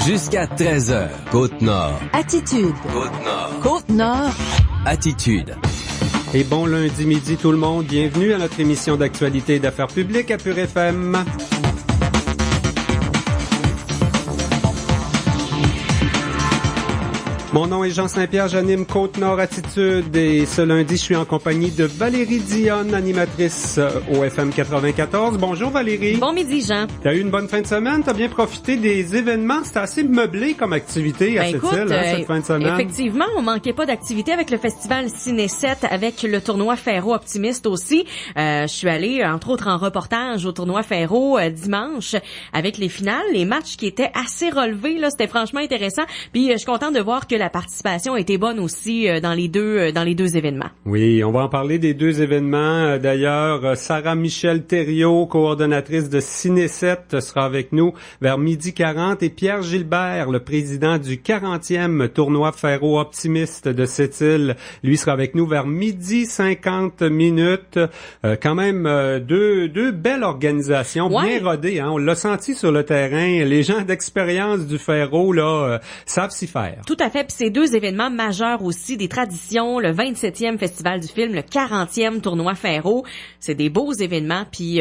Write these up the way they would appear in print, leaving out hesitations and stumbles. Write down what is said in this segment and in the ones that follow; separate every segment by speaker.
Speaker 1: Jusqu'à 13h, Côte-Nord.
Speaker 2: Attitude.
Speaker 1: Côte-Nord.
Speaker 2: Côte-Nord.
Speaker 1: Attitude.
Speaker 3: Et bon lundi midi tout le monde, bienvenue à notre émission d'actualité et d'affaires publiques à Pure FM. Mon nom est Jean Saint-Pierre, j'anime Côte-Nord Attitude et ce lundi, je suis en compagnie de Valérie Dionne, animatrice au FM 94. Bonjour Valérie.
Speaker 4: Bon midi Jean.
Speaker 3: T'as eu une bonne fin de semaine? T'as bien profité des événements? C'était assez meublé comme activité à cette île, cette fin de semaine.
Speaker 4: Effectivement, on manquait pas d'activité avec le festival Ciné 7, avec le tournoi Ferro Optimiste aussi. Je suis allée, entre autres, en reportage au tournoi Ferro dimanche avec les finales, les matchs qui étaient assez relevés. Là, c'était franchement intéressant. Puis je suis contente de voir que la participation était bonne aussi dans les deux événements.
Speaker 3: Oui, on va en parler des deux événements. D'ailleurs, Sarah Michel Thériault, coordonnatrice de Ciné 7, sera avec nous vers 12h40 et Pierre Gilbert, le président du 40e tournoi Ferro Optimiste de cette île, lui sera avec nous vers 12h50. Quand même deux belles organisations, bien rodées. Hein? On l'a senti sur le terrain. Les gens d'expérience du Ferro là savent s'y faire.
Speaker 4: Tout à fait. Puis c'est deux événements majeurs aussi, des traditions, le 27e Festival du film, le 40e tournoi Ferro. C'est des beaux événements, puis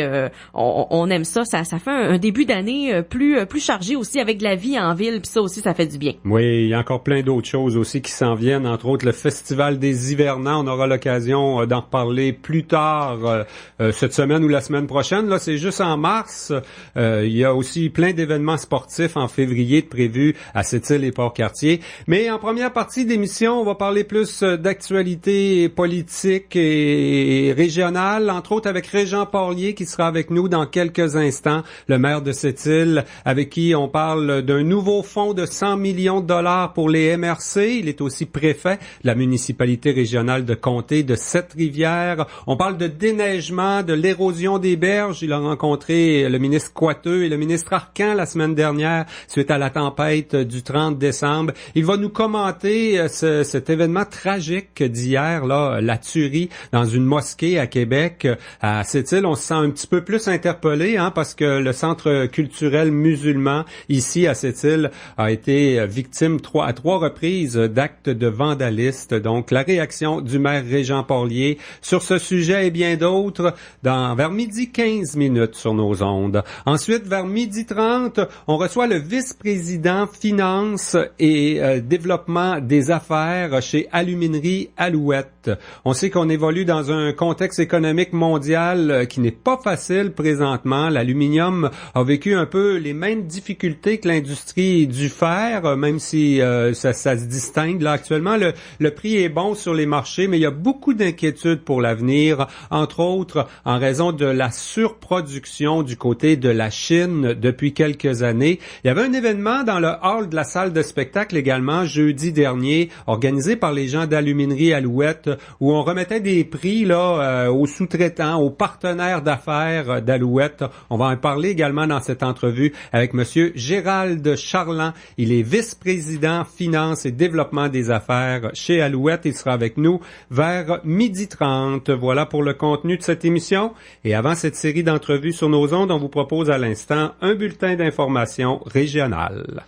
Speaker 4: on aime ça. Ça fait un début d'année plus chargé aussi avec de la vie en ville, puis ça aussi, ça fait du bien.
Speaker 3: Oui, il y a encore plein d'autres choses aussi qui s'en viennent, entre autres le Festival des Hivernants. On aura l'occasion d'en reparler plus tard cette semaine ou la semaine prochaine. Là, c'est juste en mars. Il y a aussi plein d'événements sportifs en février de prévus à Sept-Îles et Port-Cartier. Mais en première partie d'émission, on va parler plus d'actualité politique et régionale, entre autres avec Régent Porlier qui sera avec nous dans quelques instants, le maire de cette île, avec qui on parle d'un nouveau fonds de 100 millions de dollars pour les MRC. Il est aussi préfet de la municipalité régionale de Comté de Sept-Rivières. On parle de déneigement, de l'érosion des berges. Il a rencontré le ministre Coiteux et le ministre Arcan la semaine dernière suite à la tempête du 30 décembre. Il va nous commenter cet événement tragique d'hier, là, la tuerie dans une mosquée à Québec. À cette île, on se sent un petit peu plus interpellé, hein, parce que le centre culturel musulman ici à cette île a été victime à trois reprises d'actes de vandalisme. Donc, la réaction du maire Régent Porlier sur ce sujet et bien d'autres vers 12h15 sur nos ondes. Ensuite, vers 12h30, on reçoit le vice-président finance et développement des affaires chez Aluminerie Alouette. On sait qu'on évolue dans un contexte économique mondial qui n'est pas facile présentement. L'aluminium a vécu un peu les mêmes difficultés que l'industrie du fer, même si ça se distingue. Là, actuellement, le prix est bon sur les marchés, mais il y a beaucoup d'inquiétudes pour l'avenir, entre autres en raison de la surproduction du côté de la Chine depuis quelques années. Il y avait un événement dans le hall de la salle de spectacle également, jeudi dernier, organisé par les gens d'Aluminerie Alouette, où on remettait des prix là aux sous-traitants, aux partenaires d'affaires d'Alouette. On va en parler également dans cette entrevue avec Monsieur Gérald Charland. Il est vice-président finance et développement des affaires chez Alouette. Il sera avec nous vers 12h30. Voilà pour le contenu de cette émission. Et avant cette série d'entrevues sur nos ondes, on vous propose à l'instant un bulletin d'information régionale.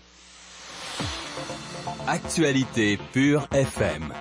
Speaker 1: Actualité Pure FM.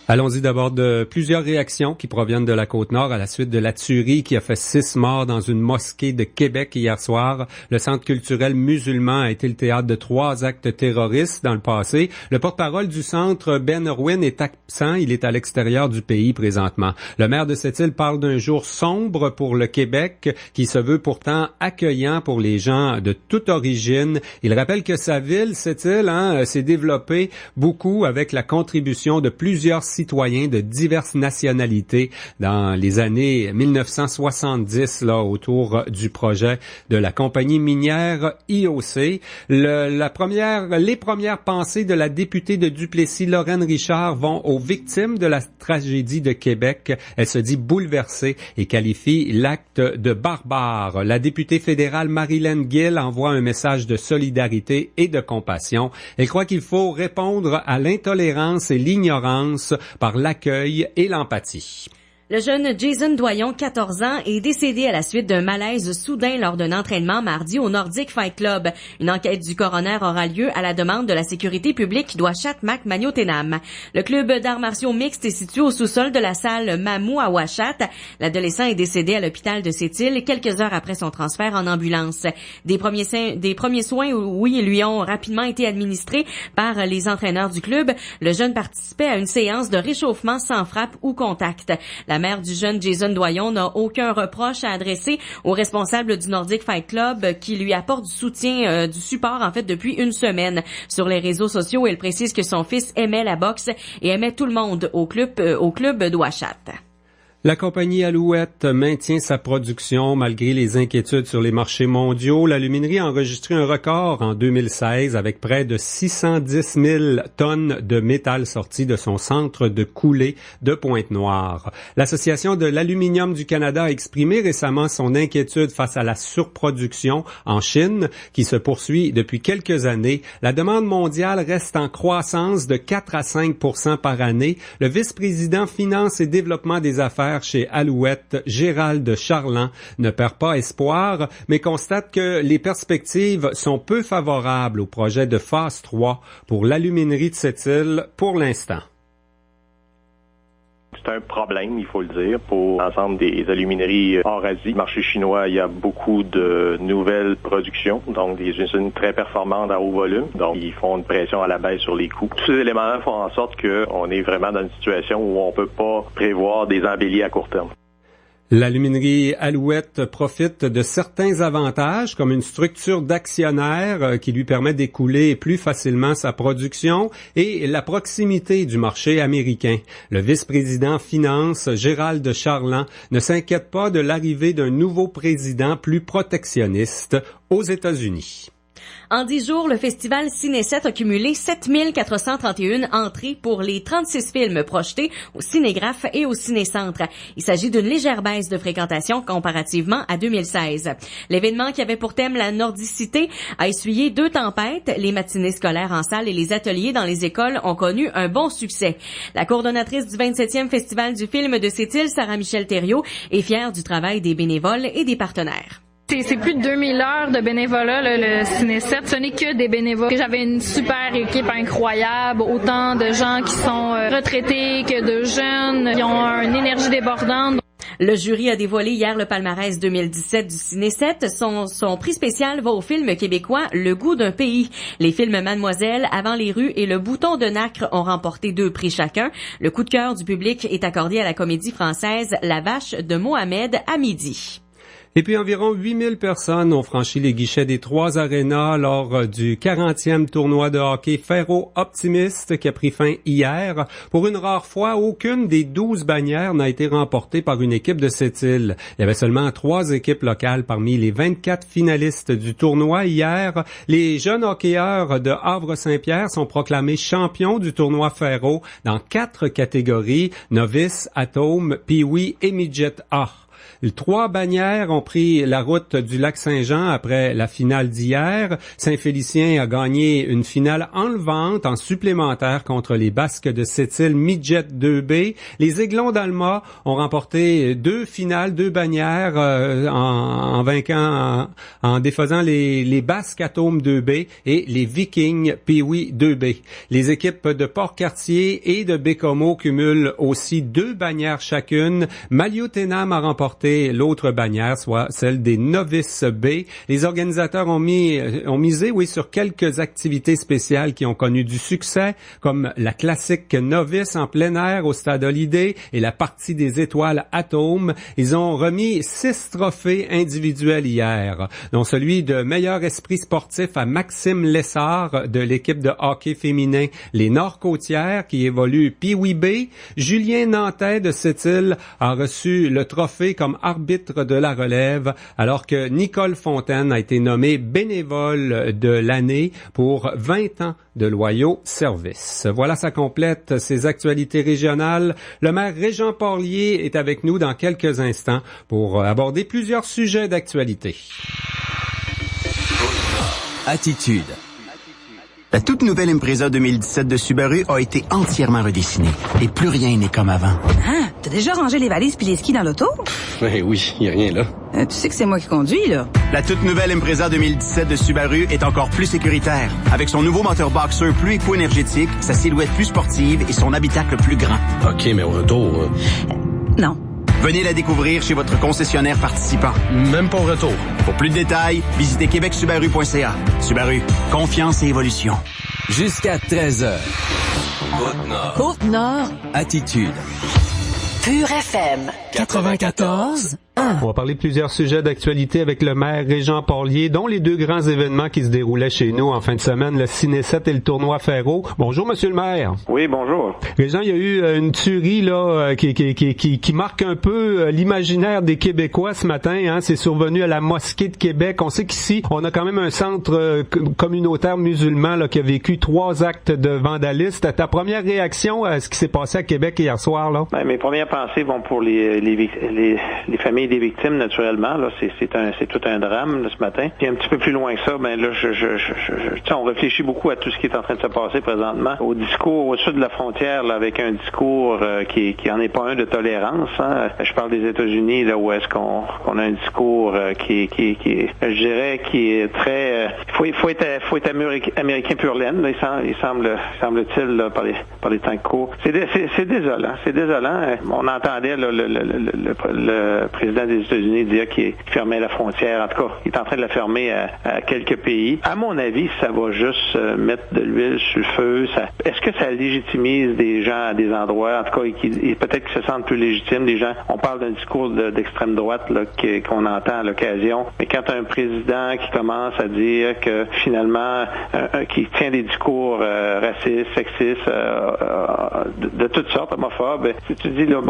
Speaker 3: Allons-y d'abord de plusieurs réactions qui proviennent de la Côte-Nord à la suite de la tuerie qui a fait 6 morts dans une mosquée de Québec hier soir. Le centre culturel musulman a été le théâtre de 3 actes terroristes dans le passé. Le porte-parole du centre, Ben Irwin, est absent. Il est à l'extérieur du pays présentement. Le maire de cette île parle d'un jour sombre pour le Québec qui se veut pourtant accueillant pour les gens de toute origine. Il rappelle que sa ville, cette île, s'est développée beaucoup avec la contribution de plusieurs citoyens de diverses nationalités dans les années 1970 là autour du projet de la compagnie minière IOC. Les premières pensées de la députée de Duplessis, Lorraine Richard, vont aux victimes de la tragédie de Québec. Elle se dit bouleversée et qualifie l'acte de barbare. La députée fédérale Marilyn Gill envoie un message de solidarité et de compassion. Elle croit qu'il faut répondre à l'intolérance et l'ignorance par l'accueil et l'empathie.
Speaker 4: Le jeune Jason Doyon, 14 ans, est décédé à la suite d'un malaise soudain lors d'un entraînement mardi au Nordic Fight Club. Une enquête du coroner aura lieu à la demande de la sécurité publique d'Ouachat Mac-Magnotenam. Le club d'arts martiaux mixtes est situé au sous-sol de la salle Mamou à Ouachat. L'adolescent est décédé à l'hôpital de Sept-Îles quelques heures après son transfert en ambulance. Des premiers soins, oui, lui ont rapidement été administrés par les entraîneurs du club. Le jeune participait à une séance de réchauffement sans frappe ou contact. La mère du jeune Jason Doyon n'a aucun reproche à adresser aux responsables du Nordic Fight Club qui lui apportent du support en fait depuis une semaine. Sur les réseaux sociaux, elle précise que son fils aimait la boxe et aimait tout le monde au club d'Ouachat.
Speaker 3: La compagnie Alouette maintient sa production malgré les inquiétudes sur les marchés mondiaux. L'aluminerie a enregistré un record en 2016 avec près de 610 000 tonnes de métal sorties de son centre de coulée de Pointe-Noire. L'Association de l'aluminium du Canada a exprimé récemment son inquiétude face à la surproduction en Chine qui se poursuit depuis quelques années. La demande mondiale reste en croissance de 4 à 5 % par année. Le vice-président Finance et Développement des affaires chez Alouette, Gérald Charland, ne perd pas espoir, mais constate que les perspectives sont peu favorables au projet de phase 3 pour l'aluminerie de Sept-Îles pour l'instant.
Speaker 2: C'est un problème, il faut le dire, pour l'ensemble des alumineries hors Asie. Marché chinois, il y a beaucoup de nouvelles productions, donc des usines très performantes à haut volume. Donc, ils font une pression à la baisse sur les coûts. Tous ces éléments font en sorte qu'on est vraiment dans une situation où on peut pas prévoir des embellis à court terme.
Speaker 3: L'aluminerie Alouette profite de certains avantages, comme une structure d'actionnaire qui lui permet d'écouler plus facilement sa production et la proximité du marché américain. Le vice-président Finance, Gérald Charland, ne s'inquiète pas de l'arrivée d'un nouveau président plus protectionniste aux États-Unis.
Speaker 4: En 10 jours, le festival Ciné7 a cumulé 7 431 entrées pour les 36 films projetés au Cinégraphe et au Cinécentre. Il s'agit d'une légère baisse de fréquentation comparativement à 2016. L'événement qui avait pour thème la nordicité a essuyé 2 tempêtes. Les matinées scolaires en salle et les ateliers dans les écoles ont connu un bon succès. La coordonnatrice du 27e Festival du film de Sept-Îles, Sarah-Michel Thériault, est fière du travail des bénévoles et des partenaires.
Speaker 5: C'est plus de 2000 heures de bénévolat, là, le Ciné7. Ce n'est que des bénévoles. J'avais une super équipe incroyable, autant de gens qui sont retraités que de jeunes, qui ont une énergie débordante.
Speaker 4: Le jury a dévoilé hier le palmarès 2017 du Ciné7. Son prix spécial va au film québécois Le goût d'un pays. Les films Mademoiselle, Avant les rues et Le bouton de nacre ont remporté 2 prix chacun. Le coup de cœur du public est accordé à la comédie française La vache de Mohamed Hamidi.
Speaker 3: Et puis environ 8000 personnes ont franchi les guichets des 3 arénas lors du 40e tournoi de hockey Ferro Optimiste qui a pris fin hier. Pour une rare fois, aucune des 12 bannières n'a été remportée par une équipe de Sept-Îles. Il y avait seulement 3 équipes locales parmi les 24 finalistes du tournoi hier. Les jeunes hockeyeurs de Havre-Saint-Pierre sont proclamés champions du tournoi Ferro dans 4 catégories, novice, atome, pee-wee et midget A. 3 bannières ont pris la route du Lac-Saint-Jean après la finale d'hier. Saint-Félicien a gagné une finale enlevante en supplémentaire contre les Basques de Sept-Îles Midget 2B. Les Aiglons d'Alma ont remporté 2 finales, 2 bannières en vainquant, en défaisant les Basques Atomes 2B et les Vikings Pee-Wee 2B. Les équipes de Port-Cartier et de Bécomo cumulent aussi 2 bannières chacune. Magnotenam a remporté l'autre bannière, soit celle des novices B. Les organisateurs ont misé sur quelques activités spéciales qui ont connu du succès, comme la classique novice en plein air au Stade Holiday et la partie des étoiles Atomes. Ils ont remis 6 trophées individuels hier, dont celui de meilleur esprit sportif à Maxime Lessard de l'équipe de hockey féminin Les Nord-Côtières qui évolue Pee-Wee B. Julien Nantais de Sept-Îles a reçu le trophée comme arbitre de la relève, alors que Nicole Fontaine a été nommée bénévole de l'année pour 20 ans de loyaux services. Voilà, ça complète ces actualités régionales. Le maire Régent Porlier est avec nous dans quelques instants pour aborder plusieurs sujets d'actualité.
Speaker 1: Attitude.
Speaker 6: La toute nouvelle Impreza 2017 de Subaru a été entièrement redessinée et plus rien n'est comme avant.
Speaker 7: Hein? T'as déjà rangé les valises puis les skis dans l'auto?
Speaker 8: Ben oui, y a rien là.
Speaker 7: Tu sais que c'est moi qui conduis, là.
Speaker 6: La toute nouvelle Impreza 2017 de Subaru est encore plus sécuritaire. Avec son nouveau moteur Boxer plus éco-énergétique, sa silhouette plus sportive et son habitacle plus grand.
Speaker 8: OK, mais au retour...
Speaker 7: Non.
Speaker 6: Venez la découvrir chez votre concessionnaire participant.
Speaker 8: Même pas au retour.
Speaker 6: Pour plus de détails, visitez québecsubaru.ca. Subaru, confiance et évolution.
Speaker 1: Jusqu'à 13h. Côte-Nord.
Speaker 9: Côte-Nord.
Speaker 1: Attitude.
Speaker 9: Pure FM. 94.
Speaker 3: On va parler de plusieurs sujets d'actualité avec le maire Régent Porlier, dont les deux grands événements qui se déroulaient chez nous en fin de semaine, le Ciné 7 et le tournoi Ferro. Bonjour, monsieur le maire.
Speaker 2: Oui, bonjour.
Speaker 3: Régent, il y a eu une tuerie là qui marque un peu l'imaginaire des Québécois ce matin. Hein. C'est survenu à la mosquée de Québec. On sait qu'ici, on a quand même un centre communautaire musulman là, qui a vécu 3 actes de vandalisme. Ta première réaction à ce qui s'est passé à Québec hier soir? Là?
Speaker 10: Ben, mes premières pensées vont pour les familles des victimes, naturellement. Là, c'est tout un drame là, ce matin. Puis un petit peu plus loin que ça, ben là, on réfléchit beaucoup à tout ce qui est en train de se passer présentement. Au discours au sud de la frontière, là, avec un discours qui en est pas un de tolérance. Hein. Je parle des États-Unis, là où est-ce qu'on a un discours qui je dirais, qui est très. Il faut être américain pur laine. Là, il semble-t-il là, par les temps courts. C'est désolant. C'est désolant. On entendait là, le président des États-Unis dire qu'il fermait la frontière. En tout cas, il est en train de la fermer à quelques pays. À mon avis, ça va juste mettre de l'huile sur le feu. Est-ce que ça légitimise des gens à des endroits, en tout cas, peut-être qu'ils se sentent plus légitimes, des gens. On parle d'un discours d'extrême droite là, qu'on entend à l'occasion. Mais quand un président qui commence à dire que finalement, qui tient des discours racistes, sexistes, de toutes sortes, homophobes, si tu dis là,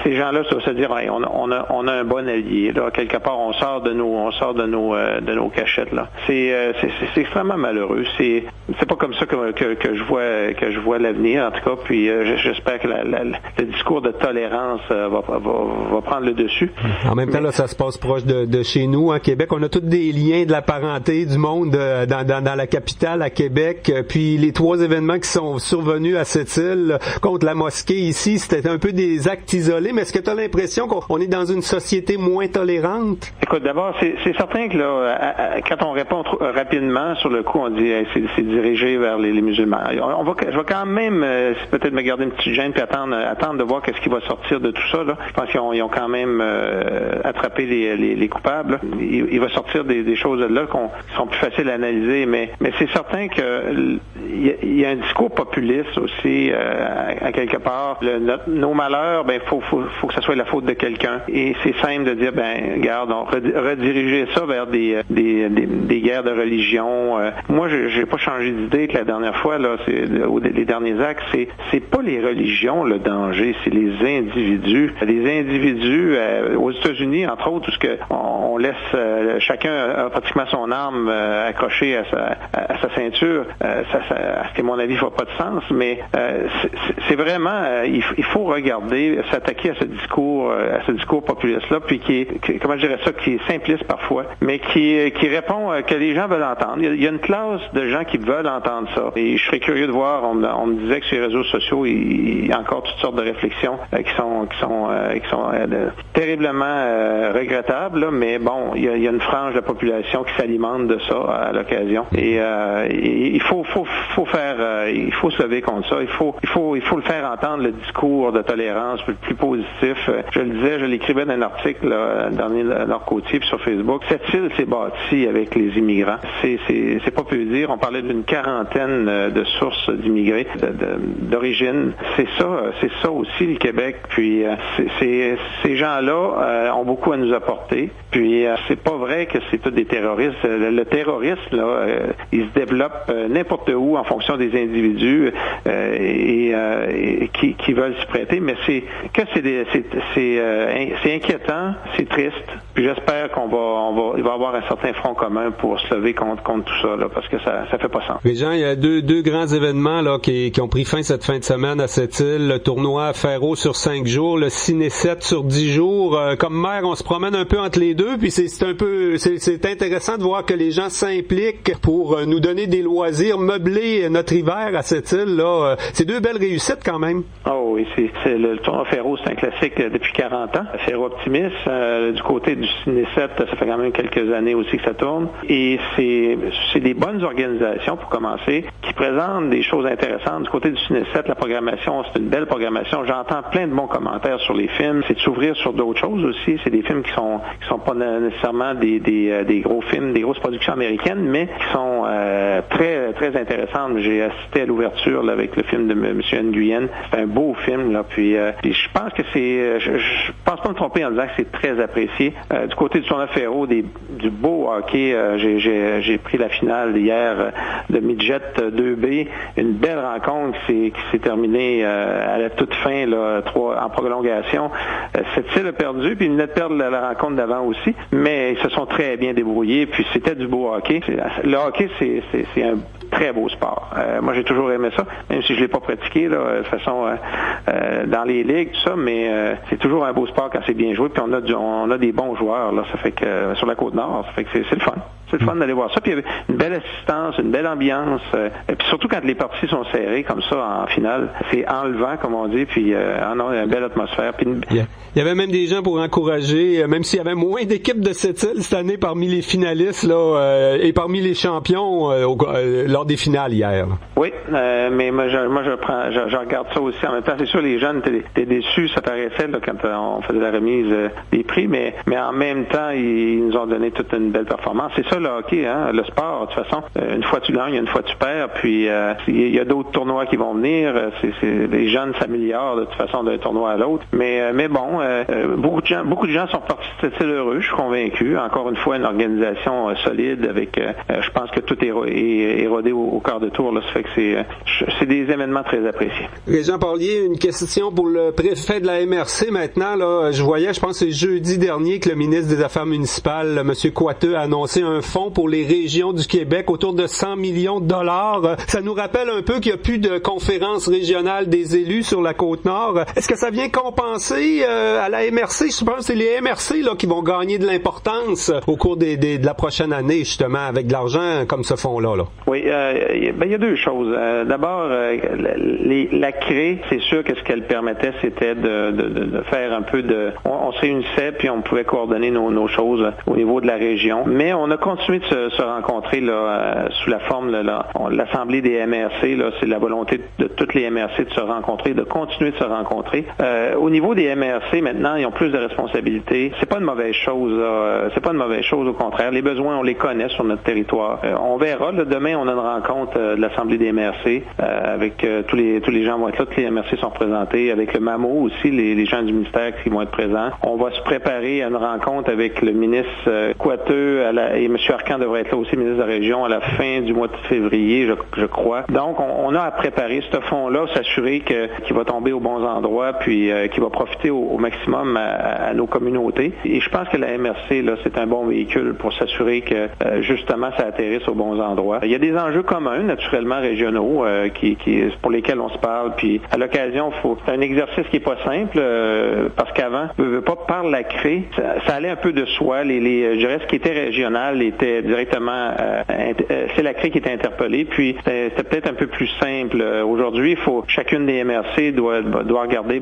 Speaker 10: ces gens-là, ça va se dire, hey, on a un bon allié. Là, quelque part, on sort de nos cachettes. Là, c'est extrêmement malheureux. C'est pas comme ça que je vois l'avenir, en tout cas. Puis j'espère que le discours de tolérance va prendre le dessus.
Speaker 3: En même temps, là, ça se passe proche de chez nous, à Québec. On a tous des liens de la parenté du monde dans la capitale, à Québec. Puis les 3 événements qui sont survenus à cette île contre la mosquée ici, c'était un peu des actes isolés. Mais est-ce que tu as l'impression qu'on est dans une société moins tolérante?
Speaker 10: Écoute, d'abord, c'est certain que là, quand on répond rapidement, sur le coup, on dit c'est dirigé vers les musulmans. Je vais quand même peut-être me garder une petite gêne puis attendre de voir qu'est-ce qui va sortir de tout ça. Là. Je pense qu'ils ont quand même attrapé les coupables. Là. Il va sortir des choses là qui sont plus faciles à analyser, mais c'est certain que il y a un discours populiste aussi à quelque part. Nos malheurs, faut que ça soit la faute de quelqu'un. Et c'est simple de dire, regarde, on rediriger ça vers des guerres de religion. Moi, j'ai pas changé d'idée que la dernière fois, là, les derniers actes, c'est pas les religions le danger, c'est les individus. Les individus, aux États-Unis, entre autres, où on laisse chacun a pratiquement son arme accrochée à sa ceinture. Ça, à mon avis, ça n'a pas de sens, mais c'est vraiment, il faut regarder, s'attaquer à ce discours populiste-là, puis comment je dirais ça, qui est simpliste parfois, mais qui répond que les gens veulent entendre. Il y a une classe de gens qui veulent entendre ça. Et je serais curieux de voir, on me disait que sur les réseaux sociaux, il y a encore toutes sortes de réflexions qui sont terriblement regrettables, là, mais bon, il y a une frange de la population qui s'alimente de ça à l'occasion. Et il faut se lever contre ça. Il faut le faire entendre, le discours de tolérance plus positif. Je le disais, je l'écrivais dans un article dans le Nord-Côtier puis sur Facebook. Cette île s'est bâtie avec les immigrants. C'est pas peu dire. On parlait d'une quarantaine de sources d'immigrés d'origine. C'est ça aussi le Québec. Puis ces gens-là ont beaucoup à nous apporter. Puis c'est pas vrai que c'est tous des terroristes. Le terrorisme là, il se développe n'importe où en fonction des individus et qui veulent s'y prêter. Mais c'est inquiétant, c'est triste. Puis j'espère il va y avoir un certain front commun pour se lever contre tout ça, là, parce que ça fait pas sens.
Speaker 3: Régent, il y a deux grands événements là qui ont pris fin cette fin de semaine à cette île. Le tournoi Ferro sur 5 jours, le Ciné 7 sur 10 jours. Comme maire, on se promène un peu entre les deux, puis c'est intéressant de voir que les gens s'impliquent pour nous donner des loisirs, meubler notre hiver à cette île là. C'est 2 belles réussites quand même.
Speaker 10: Oh oui. Le tournoi Ferro, c'est un classique depuis 40 ans. Ferro Optimiste, du côté du Ciné 7, ça fait quand même quelques années aussi que ça tourne. Et c'est des bonnes organisations, pour commencer, qui présentent des choses intéressantes. Du côté du Ciné 7, la programmation, c'est une belle programmation. J'entends plein de bons commentaires sur les films. C'est de s'ouvrir sur d'autres choses aussi. C'est des films qui sont pas nécessairement des gros films, des grosses productions américaines, mais qui sont très, très intéressantes. J'ai assisté à l'ouverture là, avec le film de M. Nguyen. C'est un beau film, là. Puis je pense que je pense pas me tromper en disant que c'est très apprécié. Du côté du tournoi Ferro, du beau hockey, j'ai pris la finale hier de Midget 2B. Une belle rencontre qui s'est terminée à la toute fin, là, en prolongation. Cette-ci a perdu, puis ils venaient de perdre la rencontre d'avant aussi, mais ils se sont très bien débrouillés, puis c'était du beau hockey. Le hockey, c'est un très beau sport. Moi, j'ai toujours aimé ça, même si je l'ai pas pratiqué là, de façon dans les ligues, tout ça, mais c'est toujours un beau sport quand c'est bien joué, puis on a des bons joueurs, là, ça fait que sur la Côte-Nord, ça fait que c'est le fun. C'est le fun d'aller voir ça. Puis il y avait une belle assistance, une belle ambiance. Et puis surtout quand les parties sont serrées comme ça en finale, c'est enlevant, comme on dit. Puis on a une belle atmosphère. Puis
Speaker 3: Il y avait même des gens pour encourager, même s'il y avait moins d'équipes de cette île cette année parmi les finalistes là, et parmi les champions lors des finales hier.
Speaker 10: Oui, mais moi je regarde ça aussi. En même temps, c'est sûr les jeunes étaient déçus, ça paraissait là, quand on faisait la remise des prix, mais en même temps, ils nous ont donné toute une belle performance. C'est ça le hockey, hein, le sport. De toute façon, une fois tu gagnes, une fois tu perds. Puis il y a d'autres tournois qui vont venir. Les jeunes s'améliorent de toute façon d'un tournoi à l'autre. Mais bon, beaucoup de gens sont partis de cette île heureux. Je suis convaincu. Encore une fois, une organisation solide avec. Je pense que tout est rodé au quart de tour. Là, ça fait que c'est des événements très appréciés.
Speaker 3: Régent Parlier, une question pour le préfet de la MRC maintenant. Là, je pense que c'est jeudi dernier que le ministre des Affaires municipales, M. Coiteux, a annoncé un fonds pour les régions du Québec autour de 100 millions de dollars. Ça nous rappelle un peu qu'il n'y a plus de conférence régionale des élus sur la Côte-Nord. Est-ce que ça vient compenser à la MRC? Je pense que c'est les MRC là, qui vont gagner de l'importance au cours de la prochaine année, justement, avec de l'argent comme ce fonds-là. Là.
Speaker 10: Oui, il y a deux choses. D'abord, la CRE, c'est sûr que ce qu'elle permettait, c'était de faire un peu de... On se réunissait, puis on pouvait coordonner nos choses au niveau de la région. Mais on a continué de se rencontrer là, sous la forme de l'Assemblée des MRC. Là, c'est la volonté de toutes les MRC de se rencontrer, de continuer de se rencontrer. Au niveau des MRC, maintenant, ils ont plus de responsabilités. C'est pas une mauvaise chose. C'est pas une mauvaise chose, au contraire. Les besoins, on les connaît sur notre territoire. On verra. Là, demain, on a une rencontre de l'Assemblée des MRC avec tous les gens vont être là. Tous les MRC sont représentés. Avec le MAMO aussi, les gens du ministère qui vont être présents. On va se préparer à une rencontre avec le ministre Coiteux et M. Arcan devrait être là aussi, ministre de la Région, à la fin du mois de février, je crois. Donc, on a à préparer ce fonds-là, s'assurer qu'il va tomber aux bons endroits, puis qu'il va profiter au maximum à nos communautés. Et je pense que la MRC, là, c'est un bon véhicule pour s'assurer que, justement, ça atterrisse aux bons endroits. Il y a des enjeux communs, naturellement, régionaux, pour lesquels on se parle. Puis, à l'occasion, c'est un exercice qui est pas simple, parce qu'avant, pas par la CRE, ça allait un peu de soi. Je dirais ce qui était régional était directement c'est la CRE qui était interpellée, puis c'était peut-être un peu plus simple. Aujourd'hui, chacune des MRC doit regarder,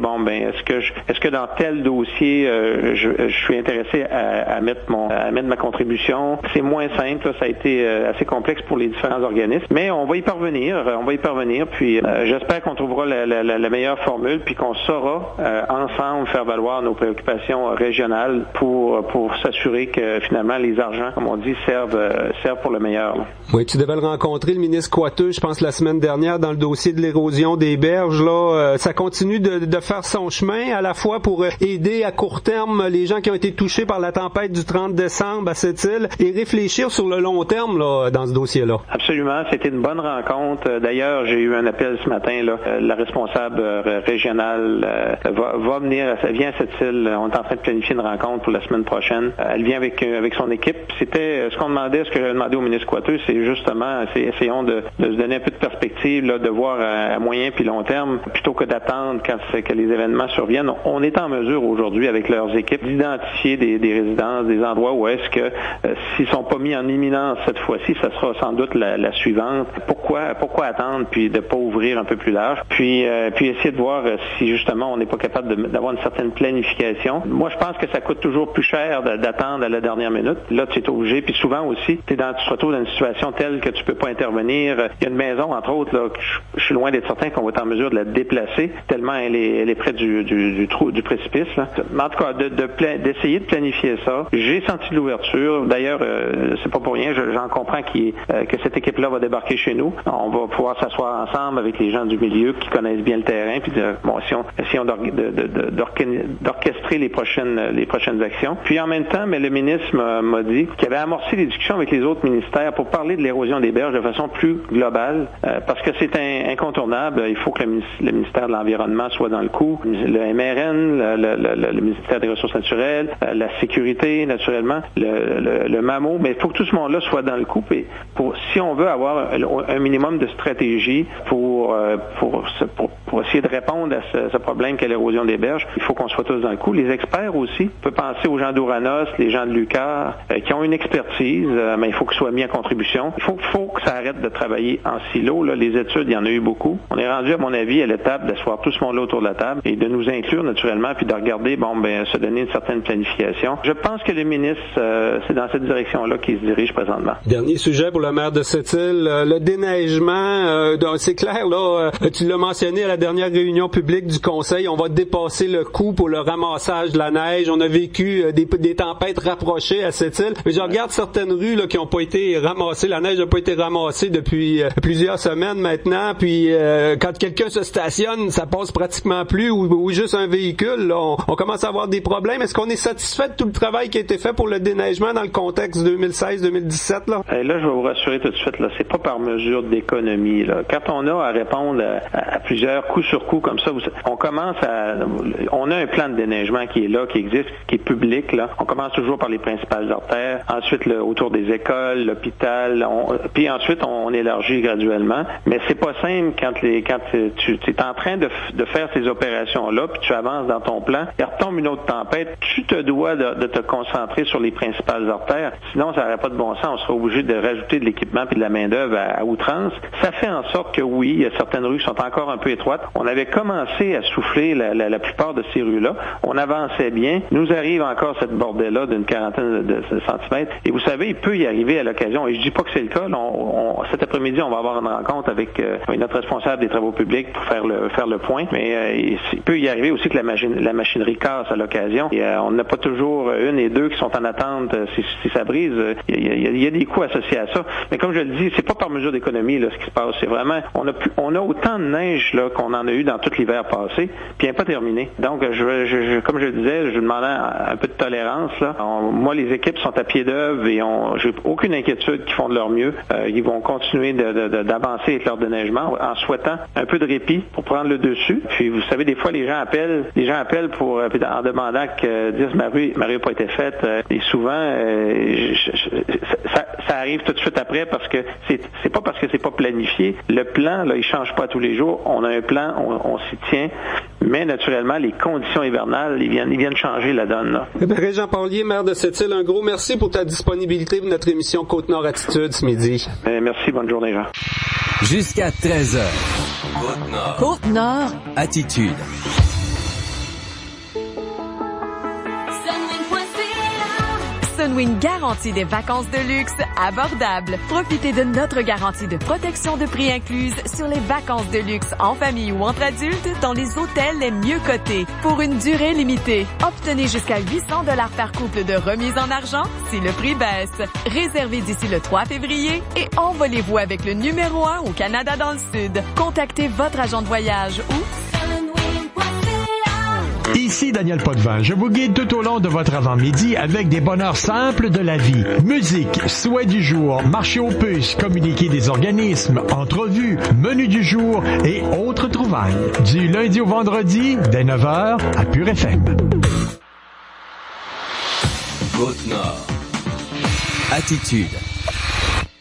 Speaker 10: est-ce que dans tel dossier je suis intéressé à mettre ma contribution. C'est moins simple, ça a été assez complexe pour les différents organismes, mais on va y parvenir, puis j'espère qu'on trouvera la meilleure formule, puis qu'on saura ensemble faire valoir nos préoccupations régionales pour s'assurer que finalement les argents, comme on dit, servent pour le meilleur. Là.
Speaker 3: Oui, tu devais le rencontrer, le ministre Coiteux, je pense, la semaine dernière, dans le dossier de l'érosion des berges. Là, ça continue de faire son chemin, à la fois pour aider à court terme les gens qui ont été touchés par la tempête du 30 décembre à cette île et réfléchir sur le long terme là, dans ce dossier-là.
Speaker 10: Absolument, c'était une bonne rencontre. D'ailleurs, j'ai eu un appel ce matin. Là, la responsable régionale vient à cette île. On est en train de planifier une rencontre pour la semaine prochaine. Elle vient avec son équipe. C'était ce que j'avais demandé au ministre Coiteux, c'est justement, essayons de se donner un peu de perspective, là, de voir à moyen puis long terme, plutôt que d'attendre que les événements surviennent. On est en mesure aujourd'hui, avec leurs équipes, d'identifier des résidences, des endroits où est-ce que s'ils sont pas mis en imminence cette fois-ci, ça sera sans doute la suivante. Pourquoi attendre puis de pas ouvrir un peu plus large, puis essayer de voir si justement on n'est pas capable d'avoir une certaine planification. Moi, je pense que ça coûte toujours plus cher d'attendre à la dernière minute. Là, tu es obligé, puis souvent aussi, tu te retrouves dans une situation telle que tu peux pas intervenir. Il y a une maison, entre autres, là, je suis loin d'être certain qu'on va être en mesure de la déplacer, tellement elle est près du précipice. Là. Mais en tout cas, d'essayer de planifier ça. J'ai senti de l'ouverture. D'ailleurs, c'est pas pour rien, j'en comprends que cette équipe-là va débarquer chez nous. On va pouvoir s'asseoir ensemble avec les gens du milieu qui connaissent bien le terrain, puis essayons d'orchestrer les prochaines actions. Puis en même temps, mais le ministre m'a dit qu'il avait amorcé des discussions avec les autres ministères pour parler de l'érosion des berges de façon plus globale, parce que c'est incontournable. Il faut que le ministère de l'Environnement soit dans le coup, le MRN, le ministère des Ressources naturelles, la sécurité, naturellement, le MAMO, mais il faut que tout ce monde-là soit dans le coup. Si on veut avoir un minimum de stratégie pour essayer de répondre à ce problème qu'est l'érosion des berges, il faut qu'on soit tous dans le coup. Les experts aussi, on peut penser aux gens d'Ouranos, les gens de l'UQAR, qui ont une expertise, mais il faut qu'ils soient mis en contribution. Il faut que ça arrête de travailler en silo. Là, les études, il y en a eu beaucoup. On est rendu, à mon avis, à l'étape d'asseoir tout ce monde-là autour de la table et de nous inclure naturellement, puis de regarder, se donner une certaine planification. Je pense que le ministre, c'est dans cette direction-là qu'il se dirige présentement.
Speaker 3: Dernier sujet pour le maire de Sept-Îles, le déneigement. C'est clair, là, tu l'as mentionné à la dernière réunion publique du Conseil, on va dépasser le coût pour le ramassage de la neige. On a vécu des tempêtes rapprochées à Sept-Îles. Mais je regarde certaines rues là, qui n'ont pas été ramassées. La neige n'a pas été ramassée depuis plusieurs semaines maintenant. Puis quand quelqu'un se stationne, ça passe pratiquement plus ou juste un véhicule. Là, on commence à avoir des problèmes. Est-ce qu'on est satisfait de tout le travail qui a été fait pour le déneigement dans le contexte 2016-2017? Là,
Speaker 10: là je vais vous rassurer tout de suite, là, c'est pas par mesure d'économie. Là. Quand on a à répondre à plusieurs coup sur coup comme ça, on a un plan de déneigement qui est là, qui existe, qui est public. Là. On commence toujours par les principales artères, ensuite autour des écoles, l'hôpital, puis ensuite on élargit graduellement. Mais c'est pas simple quand tu es en train de faire ces opérations-là, puis tu avances dans ton plan, il retombe une autre tempête, tu te dois de te concentrer sur les principales artères, sinon ça n'aurait pas de bon sens, on serait obligé de rajouter de l'équipement puis de la main-d'œuvre à outrance. Ça fait en sorte que oui, il y a certaines rues qui sont encore un peu étroites. On avait commencé à souffler la plupart de ces rues-là. On avançait bien. Nous arrive encore cette bordelle-là d'une quarantaine de centimètres. Et vous savez, il peut y arriver à l'occasion, et je dis pas que c'est le cas, là, cet après-midi, on va avoir une rencontre avec notre responsable des travaux publics pour faire le point, mais il peut y arriver aussi que la machinerie casse à l'occasion. Et, on n'a pas toujours une et deux qui sont en attente si ça brise. Il y a des coûts associés à ça. Mais comme je le dis, c'est pas par mesure d'économie là, ce qui se passe. C'est vraiment, on a autant de neige là, qu'on en a eu dans tout l'hiver passé, puis il n'est pas terminé. Donc, comme je le disais, je demandais un peu de tolérance. Là. Moi, les équipes sont à pied d'œuvre et j'ai aucune inquiétude qu'ils font de leur mieux. Ils vont continuer d'avancer avec leur déneigement en souhaitant un peu de répit pour prendre le dessus. Puis, vous savez, des fois, les gens appellent en demandant que disent ma rue n'a pas été faite. Et souvent, ça arrive tout de suite après parce que c'est pas parce que c'est pas planifié. Le plan, là, il change pas tous les jours. On a un plan, on s'y tient. Mais naturellement, les conditions hivernales, ils viennent changer la donne. Là.
Speaker 3: Régent Parlier, maire de Sept-Îles, un gros merci pour ta disponibilité pour notre émission Côte-Nord Attitude ce midi.
Speaker 10: Merci, bonne journée, Jean.
Speaker 1: Jusqu'à 13h. Côte-Nord.
Speaker 9: Côte-Nord.
Speaker 1: Attitude.
Speaker 11: Sunwing garantit des vacances de luxe abordables. Profitez de notre garantie de protection de prix incluse sur les vacances de luxe en famille ou entre adultes dans les hôtels les mieux cotés pour une durée limitée. Obtenez jusqu'à 800 $ par couple de remise en argent si le prix baisse. Réservez d'ici le 3 février et envolez-vous avec le numéro 1 au Canada dans le Sud. Contactez votre agent de voyage ou
Speaker 12: Ici Daniel Potvin. Je vous guide tout au long de votre avant-midi avec des bonheurs simples de la vie. Musique, souhait du jour, marché aux puces, communiquer des organismes, entrevues, menu du jour et autres trouvailles. Du lundi au vendredi, dès 9h, à Pure FM.
Speaker 1: Côte-Nord. Attitude.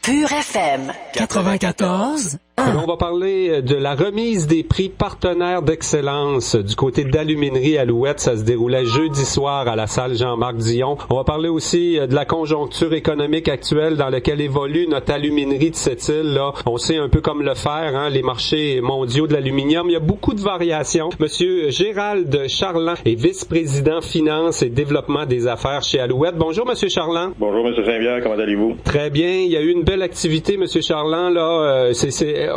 Speaker 9: Pur FM 94.
Speaker 3: On va parler de la remise des prix partenaires d'excellence du côté d'Aluminerie Alouette. Ça se déroulait jeudi soir à la salle Jean-Marc Dion. On va parler aussi de la conjoncture économique actuelle dans laquelle évolue notre aluminerie de cette île. Là, on sait un peu comme le fer, les marchés mondiaux de l'aluminium. Il y a beaucoup de variations. Monsieur Gérald Charland est vice-président finance et développement des affaires chez Alouette. Bonjour, Monsieur Charland.
Speaker 2: Bonjour, Monsieur Saint-Pierre. Comment allez-vous?
Speaker 3: Très bien. Il y a eu une belle activité, Monsieur Charland. Là,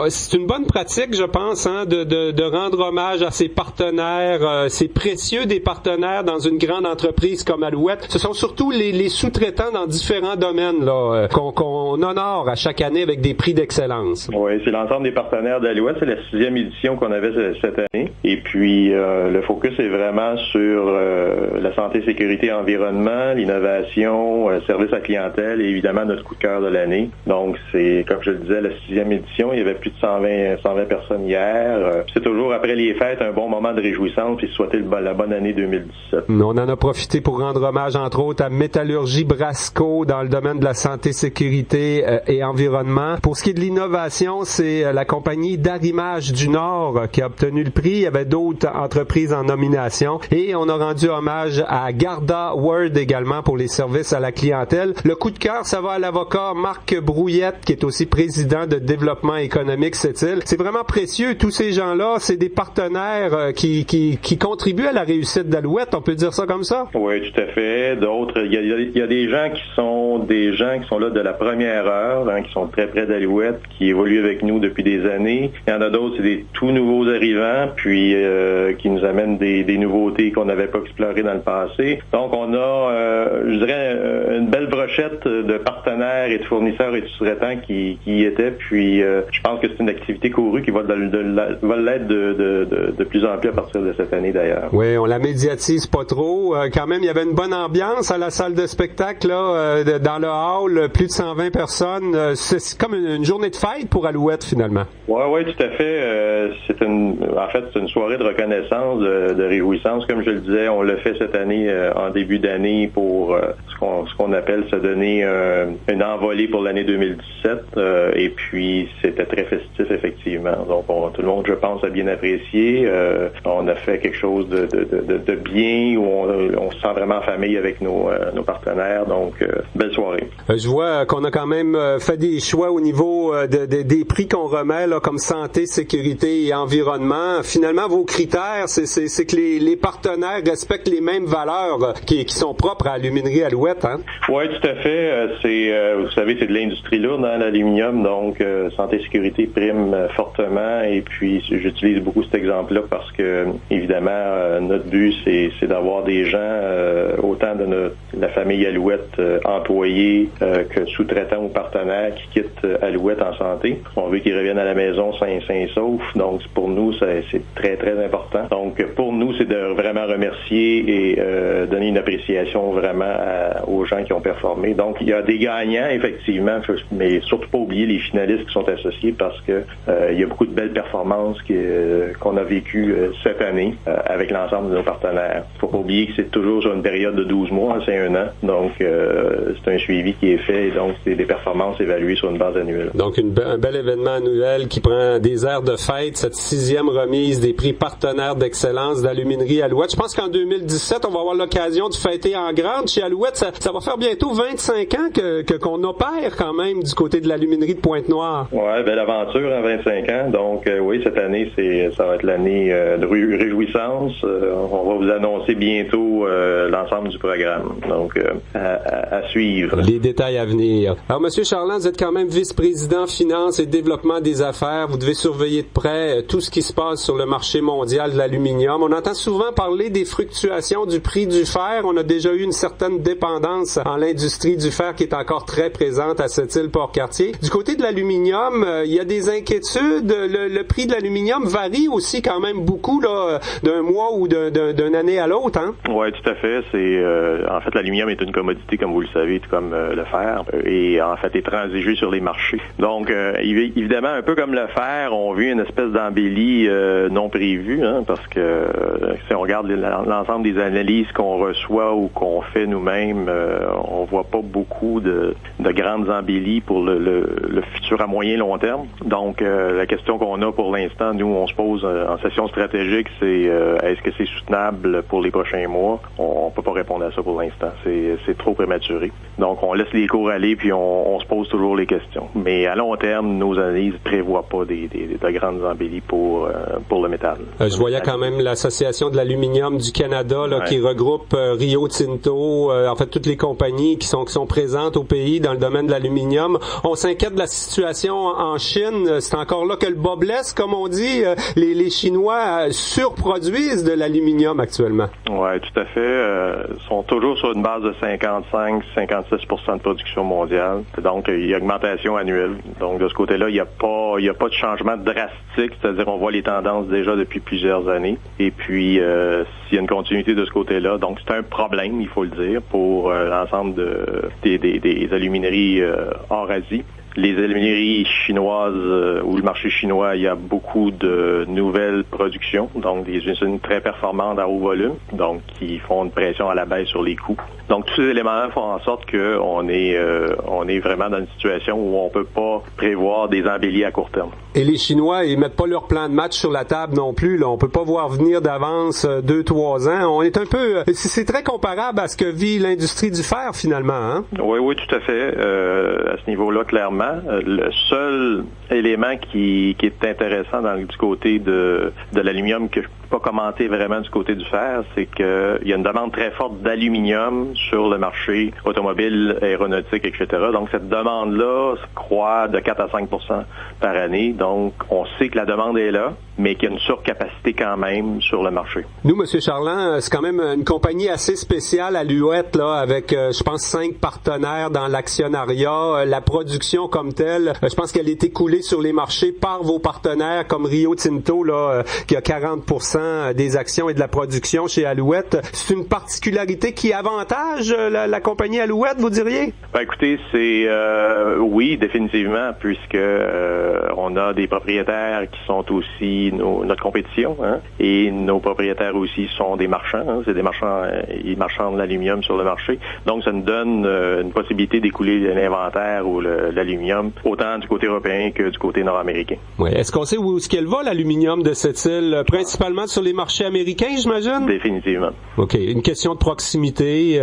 Speaker 3: c'est une bonne pratique, je pense, de rendre hommage à ses partenaires. C'est précieux des partenaires dans une grande entreprise comme Alouette. Ce sont surtout les sous-traitants dans différents domaines là qu'on honore à chaque année avec des prix d'excellence.
Speaker 2: Oui, c'est l'ensemble des partenaires d'Alouette. C'est la 6e édition qu'on avait cette année. Et puis, le focus est vraiment sur la santé, sécurité, environnement, l'innovation, service à clientèle et évidemment notre coup de cœur de l'année. Donc, c'est, comme je le disais, la 6e édition. Il y avait plus de 120 personnes hier. C'est toujours, après les fêtes, un bon moment de réjouissance et souhaiter la bonne année 2017.
Speaker 3: On en a profité pour rendre hommage, entre autres, à Métallurgie Brasco dans le domaine de la santé, sécurité et environnement. Pour ce qui est de l'innovation, c'est la compagnie d'Arrimage du Nord qui a obtenu le prix. Il y avait d'autres entreprises en nomination. Et on a rendu hommage à Garda Word également pour les services à la clientèle. Le coup de cœur, ça va à l'avocat Marc Brouillette, qui est aussi président de développement économique cette île. C'est vraiment précieux. Tous ces gens-là, c'est des partenaires qui contribuent à la réussite d'Alouette. On peut dire ça comme ça?
Speaker 2: Oui, tout à fait. D'autres, il y a des gens qui sont là de la première heure, qui sont très près d'Alouette, qui évoluent avec nous depuis des années. Il y en a d'autres, c'est des tout nouveaux arrivants, puis qui nous amènent des nouveautés qu'on n'avait pas explorées dans le passé. Donc, on a, je dirais, une belle brochette de partenaires et de fournisseurs et de sous-traitants qui y étaient. Puis, je pense que c'est une activité courue qui va l'être de plus en plus à partir de cette année, d'ailleurs.
Speaker 3: Oui, on la médiatise pas trop. Quand même, il y avait une bonne ambiance à la salle de spectacle, là, dans le hall, plus de 120 personnes. C'est comme une journée de fête pour Alouette, finalement.
Speaker 2: Oui, tout à fait. C'est une soirée de reconnaissance, de réjouissance. Comme je le disais, on l'a fait cette année, en début d'année, pour ce qu'on appelle se donner une envolée pour l'année 2017. Et puis, c'était très festif, effectivement. Donc, tout le monde, je pense, a bien apprécié. On a fait quelque chose de bien, où on se sent vraiment en famille avec nos partenaires. Donc, belle soirée.
Speaker 3: Je vois qu'on a quand même fait des choix au niveau des prix qu'on remet, là, comme santé, sécurité et environnement. Finalement, vos critères, c'est que les partenaires respectent les mêmes valeurs qui sont propres à Aluminerie Alouette, hein?
Speaker 2: Oui, tout à fait. Vous savez, c'est de l'industrie lourde dans l'aluminium, donc santé, sécurité prime fortement. Et puis, j'utilise beaucoup cet exemple-là parce que, évidemment, notre but, c'est d'avoir des gens, autant de la famille Alouette, employés que sous-traitants ou partenaires qui quittent Alouette en santé. On veut qu'ils reviennent à la maison sains et saufs. Donc, pour nous, c'est très, très important. Donc, pour nous, c'est de vraiment remercier et donner une appréciation vraiment aux gens qui ont performé. Donc, il y a des gagnants, effectivement, mais surtout pas oublier les finalistes qui sont associés parce que il y a beaucoup de belles performances qu'on a vécues cette année avec l'ensemble de nos partenaires. Il ne faut pas oublier que c'est toujours sur une période de 12 mois, c'est un an. Donc, c'est un suivi qui est fait et donc c'est des performances évaluées sur une base annuelle.
Speaker 3: Donc, un bel événement annuel qui prend des airs de fête, cette 6e remise des prix partenaires d'excellence d'Aluminerie Alouette. Je pense qu'en 2017, on va avoir l'occasion de fêter en grande chez Alouette. Ça va faire bientôt 25 ans qu'on opère quand même du côté de l'aluminerie de Pointe-Noire.
Speaker 2: Ouais, belle aventure en 25 ans. Donc, oui, cette année, ça va être l'année de réjouissance. On va vous annoncer bientôt l'ensemble du programme. Donc, à suivre.
Speaker 3: Les détails à venir. Alors, Monsieur Charland, vous êtes quand même vice-président finance et développement des affaires. Vous devez surveiller de près tout ce qui se passe sur le marché mondial de l'aluminium. On entend souvent parler des fluctuations du prix du fer. On a déjà eu une certaine dépendance en l'industrie du fer qui est encore très présente à cette île Port-Cartier. Du côté de l'aluminium, il y a des inquiétudes. Le prix de l'aluminium varie aussi quand même beaucoup là, d'un mois ou d'une année à l'autre. Hein?
Speaker 2: Oui, tout à fait. En fait, l'aluminium est une commodité, comme vous le savez, tout comme le fer, et en fait est transigé sur les marchés. Donc, évidemment, un peu comme le fer, on vit une espèce d'embellie non prévue, hein, parce que si on regarde l'ensemble des analyses qu'on reçoit ou qu'on fait nous-mêmes, on voit pas beaucoup de grandes embellies pour le futur à moyen long terme. Donc, la question qu'on a pour l'instant, nous, on se pose en session stratégique, c'est est-ce que c'est soutenable pour les prochains mois? On peut pas répondre à ça pour l'instant. C'est trop prématuré. Donc, on laisse les cours aller, puis on se pose toujours les questions. Mais à long terme, nos analyses prévoient pas de grandes embellies pour le métal.
Speaker 3: Je voyais quand même l'Association de l'aluminium du Canada là, qui regroupe Rio Tinto, en fait toutes les compagnies qui sont présentes au pays dans le domaine de l'aluminium. On s'inquiète de la situation en Chine. C'est encore là que le bas blesse, comme on dit. Les Chinois surproduisent de l'aluminium actuellement. Oui,
Speaker 2: tout à fait. Ils sont toujours sur une base de 55-56% de production mondiale. Donc, il y a augmentation annuelle. Donc, de ce côté-là, il n'y a pas de changement drastique. C'est-à-dire, on voit les tendances déjà depuis plusieurs années. Et puis, s'il y a une continuité de ce côté-là, donc c'est un problème, il faut le dire, pour l'ensemble des alumineries hors Asie. Les alumineries chinoises ou le marché chinois, il y a beaucoup de nouvelles productions, donc des usines très performantes à haut volume, donc qui font une pression à la baisse sur les coûts. Donc tous ces éléments font en sorte qu'on est vraiment dans une situation où on peut pas prévoir des embellies à court terme.
Speaker 3: Et les Chinois, ils mettent pas leur plan de match sur la table non plus. Là, on peut pas voir venir d'avance 2-3 ans. On est un peu, c'est très comparable à ce que vit l'industrie du fer finalement. Hein?
Speaker 2: Oui, tout à fait. À ce niveau-là, clairement. Le seul élément qui est intéressant du côté de l'aluminium que je peux pas commenter vraiment du côté du fer, c'est qu'il y a une demande très forte d'aluminium sur le marché automobile, aéronautique, etc. Donc cette demande-là croît de 4 à 5% par année. Donc on sait que la demande est là, mais qu'il y a une surcapacité quand même sur le marché.
Speaker 3: Nous, M. Charland, c'est quand même une compagnie assez spéciale, Alouette, là, avec, je pense, 5 partenaires dans l'actionnariat. La production comme telle, je pense qu'elle est écoulée sur les marchés par vos partenaires comme Rio Tinto, là, qui a 40% des actions et de la production chez Alouette. C'est une particularité qui avantage la compagnie Alouette, vous diriez?
Speaker 2: Ben, écoutez, c'est oui, définitivement, puisque on a des propriétaires qui sont aussi notre compétition, hein, et nos propriétaires aussi sont des marchands, hein, c'est des marchands, ils marchandent l'aluminium sur le marché, donc ça nous donne une possibilité d'écouler l'inventaire ou l'aluminium autant du côté européen que du côté nord-américain.
Speaker 3: Oui. Est-ce qu'on sait où est-ce qu'elle va, l'aluminium de cette île, principalement sur les marchés américains, j'imagine?
Speaker 2: Définitivement.
Speaker 3: OK. Une question de proximité.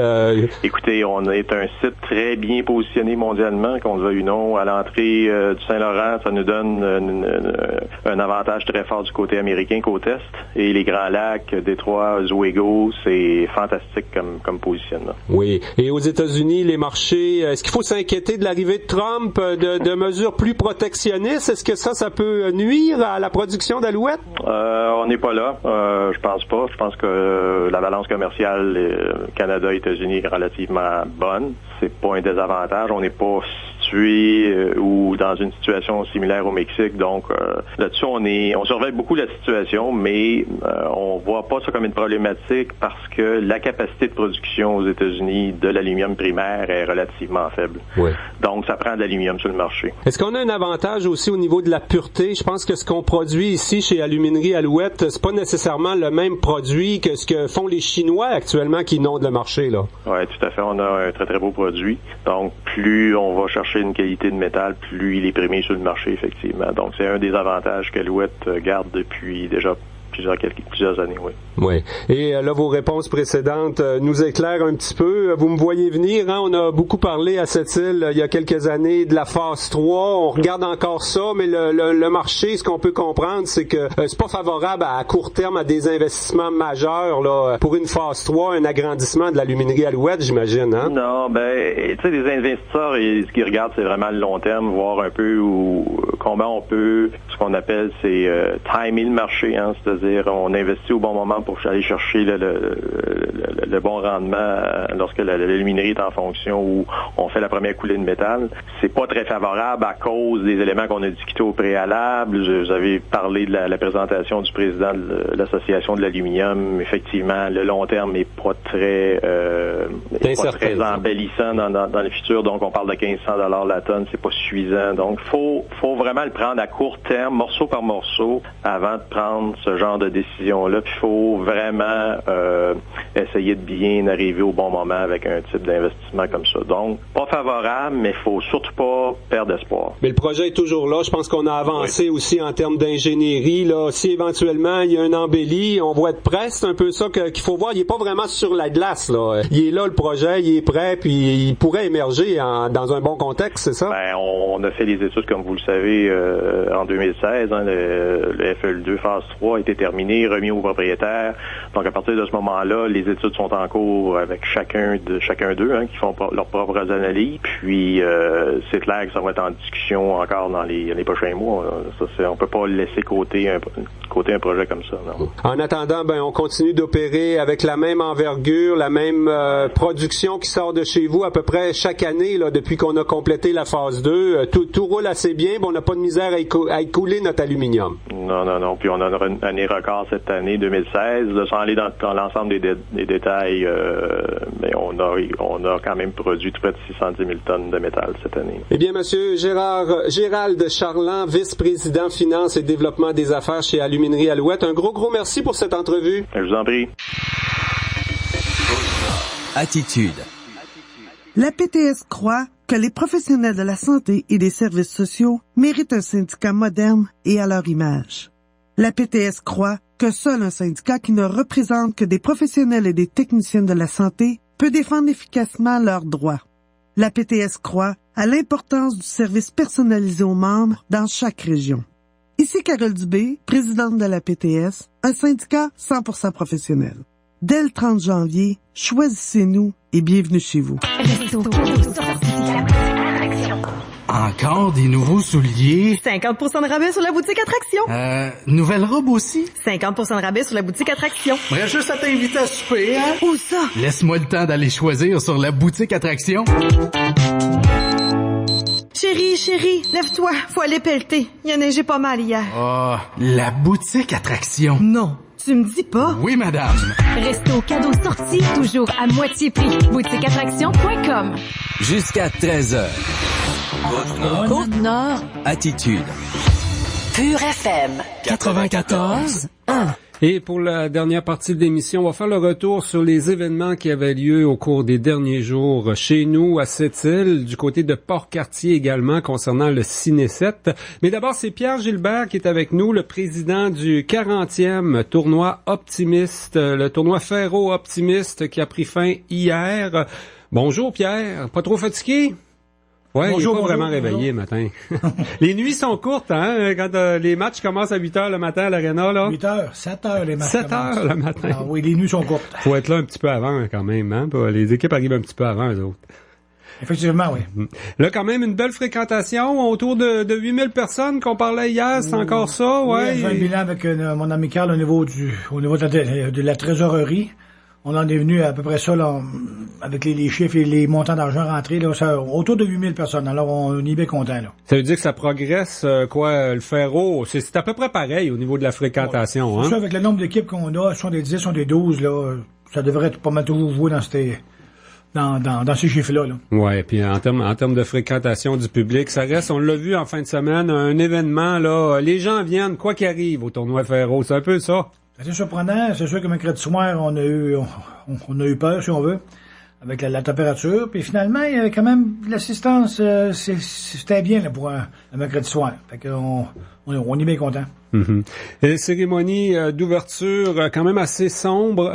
Speaker 2: Écoutez, on est un site très bien positionné mondialement, qu'on le veuille ou non, à l'entrée du Saint-Laurent, ça nous donne un avantage très fort du côté américain, côte Est, et les Grands Lacs, Détroit, Oswego, c'est fantastique comme positionnement.
Speaker 3: Oui. Et aux États-Unis, les marchés, est-ce qu'il faut s'inquiéter de l'arrivée de Trump, de mesures plus protectionnistes? Est-ce que ça peut nuire à la production d'Alouette?
Speaker 2: On n'est pas là. Je pense pas. Je pense que la balance commerciale Canada-États-Unis est relativement bonne. C'est pas un désavantage. On n'est pas situé ou dans une situation similaire au Mexique. Donc là-dessus, on surveille beaucoup la situation, mais on voit pas ça comme une problématique parce que la capacité de production aux États-Unis de l'aluminium primaire est relativement faible.
Speaker 3: Oui.
Speaker 2: Donc ça prend de l'aluminium sur le marché.
Speaker 3: Est-ce qu'on a un avantage aussi au niveau de la pureté? Je pense que ce qu'on produit ici chez Aluminerie Alouette, c'est pas nécessairement le même produit que ce que font les Chinois actuellement qui inondent le marché, là.
Speaker 2: Oui, tout à fait. On a un très, très beau produit. Donc, plus on va chercher une qualité de métal, plus il est primé sur le marché, effectivement. Donc, c'est un des avantages qu'Alouette garde depuis déjà plusieurs années, oui.
Speaker 3: Oui. Et là, vos réponses précédentes nous éclairent un petit peu. Vous me voyez venir, hein? On a beaucoup parlé à cette île il y a quelques années de la phase 3. On regarde encore ça, mais le marché, ce qu'on peut comprendre, c'est que c'est pas favorable à court terme à des investissements majeurs là pour une phase 3, un agrandissement de l'aluminerie Alouette, j'imagine, hein?
Speaker 2: Non, tu sais, les investisseurs, ce qu'ils regardent, c'est vraiment le long terme, voir un peu comment on peut, ce qu'on appelle, c'est timer le marché, hein, c'est-à-dire c'est-à-dire on investit au bon moment pour aller chercher le bon rendement lorsque l'aluminerie est en fonction ou on fait la première coulée de métal. C'est pas très favorable à cause des éléments qu'on a discutés au préalable. Vous avez parlé de la présentation du président de l'Association de l'aluminium. Effectivement, le long terme n'est pas très embellissant dans le futur. Donc, on parle de 1500 $ la tonne, c'est pas suffisant. Donc, faut vraiment le prendre à court terme, morceau par morceau, avant de prendre ce genre de décision-là. Puis, il faut vraiment essayer de bien arriver au bon moment avec un type d'investissement comme ça. Donc, pas favorable, mais il faut surtout pas perdre espoir.
Speaker 3: Mais le projet est toujours là. Je pense qu'on a avancé aussi en termes d'ingénierie. Là, si éventuellement il y a un embelli, on va être prêt. C'est un peu ça qu'il faut voir. Il est pas vraiment sur la glace, là. Il est là, le projet, il est prêt, puis il pourrait émerger dans un bon contexte, c'est ça?
Speaker 2: Ben, on a fait les études, comme vous le savez, en 2016. Hein, le FEL2 phase 3 a été terminé, remis aux propriétaires. Donc, à partir de ce moment-là, les études sont en cours avec chacun d'eux, hein, qui font leurs propres analyses. Puis, c'est clair que ça va être en discussion encore dans les prochains mois. Ça, on peut pas laisser côté un projet comme ça. Non.
Speaker 3: En attendant, on continue d'opérer avec la même envergure, la même production qui sort de chez vous à peu près chaque année là, depuis qu'on a complété la phase 2. Tout roule assez bien, on n'a pas de misère à écouler notre aluminium.
Speaker 2: Non. Puis on a une année record cette année, 2016. Là, sans aller dans l'ensemble des détails, on a quand même produit près de 610 000 tonnes de métal cette année.
Speaker 3: Eh bien, monsieur Gérald Charland, vice-président finance et développement des affaires chez Aluminerie Alouette, un gros merci pour cette entrevue.
Speaker 2: Je vous en prie.
Speaker 1: Attitude.
Speaker 13: La PTS croit que les professionnels de la santé et des services sociaux méritent un syndicat moderne et à leur image. La PTS croit que seul un syndicat qui ne représente que des professionnels et des techniciens de la santé peut défendre efficacement leurs droits. La PTS croit à l'importance du service personnalisé aux membres dans chaque région. Ici Carole Dubé, présidente de la PTS, un syndicat 100% professionnel. Dès le 30 janvier, choisissez-nous et bienvenue chez vous.
Speaker 14: Encore des nouveaux souliers?
Speaker 15: 50% de rabais sur la boutique Attraction.
Speaker 14: Nouvelle robe aussi?
Speaker 15: 50% de rabais sur la boutique Attraction.
Speaker 14: J'aimerais juste à t'inviter à souper, hein?
Speaker 15: Où ça?
Speaker 14: Laisse-moi le temps d'aller choisir sur la boutique Attraction.
Speaker 15: Chérie, lève-toi, faut aller pelleter. Il a neigé pas mal hier.
Speaker 14: Ah, la boutique Attraction.
Speaker 15: Non, tu me dis pas?
Speaker 14: Oui, madame.
Speaker 9: Resto cadeau sorti, toujours à moitié prix. Boutiqueattraction.com.
Speaker 1: Jusqu'à 13h.
Speaker 9: Côte-Nord.
Speaker 1: Attitude.
Speaker 9: Pure FM. 94.1.
Speaker 3: Et pour la dernière partie de l'émission, on va faire le retour sur les événements qui avaient lieu au cours des derniers jours chez nous à Sept-Îles, du côté de Port-Cartier également, concernant le Ciné-7. Mais d'abord, c'est Pierre Gilbert qui est avec nous, le président du 40e tournoi optimiste, le tournoi Ferro optimiste qui a pris fin hier. Bonjour Pierre, pas trop fatigué? Ouais, bonjour, il est pas vraiment réveillé le matin. Les nuits sont courtes, hein, quand les matchs commencent à 8h le matin à l'Arena, là.
Speaker 16: 7h les matchs
Speaker 3: 7h le matin.
Speaker 16: Ah oui, les nuits sont courtes.
Speaker 3: Faut être là un petit peu avant, quand même, hein. Les équipes arrivent un petit peu avant, eux autres.
Speaker 16: Effectivement, oui.
Speaker 3: Là, quand même, une belle fréquentation, autour de 8000 personnes qu'on parlait hier, c'est encore ça, ouais.
Speaker 16: Oui, j'ai un bilan avec mon ami Carl au niveau de la trésorerie. On en est venu à peu près ça, là, avec les chiffres et les montants d'argent rentrés, là, ça, autour de 8000 personnes. Alors, on est bien content, là.
Speaker 3: Ça veut dire que ça progresse, le Ferro, c'est à peu près pareil au niveau de la fréquentation,
Speaker 16: hein? Ça, avec le nombre d'équipes qu'on a, soit des 10, soit des 12, là, ça devrait être pas mal toujours joué dans ces chiffres-là, là.
Speaker 3: Ouais, puis en termes de fréquentation du public, ça reste, on l'a vu en fin de semaine, un événement, là, les gens viennent, quoi qu'il arrive au tournoi Ferro, c'est un peu ça.
Speaker 16: C'est surprenant, c'est sûr que mercredi soir, on a eu peur, si on veut, avec la température, puis finalement, il y avait quand même de l'assistance, c'était bien là, pour un mercredi soir. Fait qu'on est bien content.
Speaker 3: Mm-hmm. Et cérémonie d'ouverture quand même assez sobre,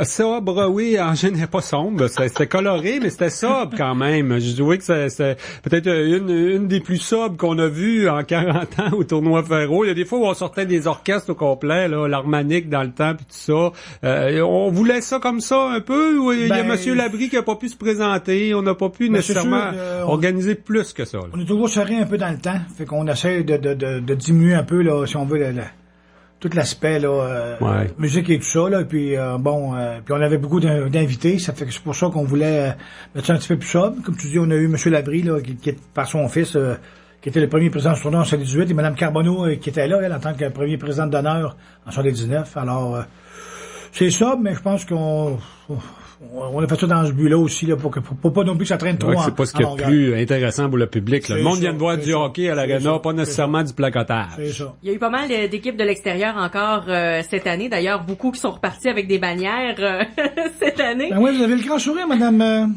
Speaker 3: oui, en général pas sombre, c'était coloré, mais c'était sobre quand même. Je trouvais que c'était peut-être une des plus sobres qu'on a vues en 40 ans au tournoi Ferro. Il y a des fois où on sortait des orchestres au complet, là, l'harmonique dans le temps puis tout ça. On voulait ça comme ça un peu, ou il y a Monsieur Labrie qui a pas pu se présenter, on n'a pas pu nécessairement organiser plus que ça. Là.
Speaker 16: On est toujours serré un peu dans le temps, fait qu'on essaie de diminuer un peu, là, si on veut, tout l'aspect là, musique et tout ça là, puis puis on avait beaucoup d'invités, ça fait que c'est pour ça qu'on voulait mettre ça un petit peu plus sobre. Comme tu dis, on a eu M. Labrie là, qui est par son fils, qui était le premier président du tournoi en 78, et Mme Carbonneau qui était là, elle, en tant que premier président d'honneur en 79. Alors c'est ça, mais je pense qu'on a fait ça dans ce but-là aussi, là, pour pas non plus que ça traîne trop.
Speaker 3: C'est pas ce qui est le plus intéressant pour le public. Là. Le monde vient de voir du hockey à l'Arena, pas nécessairement du placotage.
Speaker 16: C'est ça.
Speaker 4: Il y a eu pas mal d'équipes de l'extérieur encore cette année. D'ailleurs, beaucoup qui sont repartis avec des bannières cette année.
Speaker 16: Ben oui, vous avez le grand sourire, madame.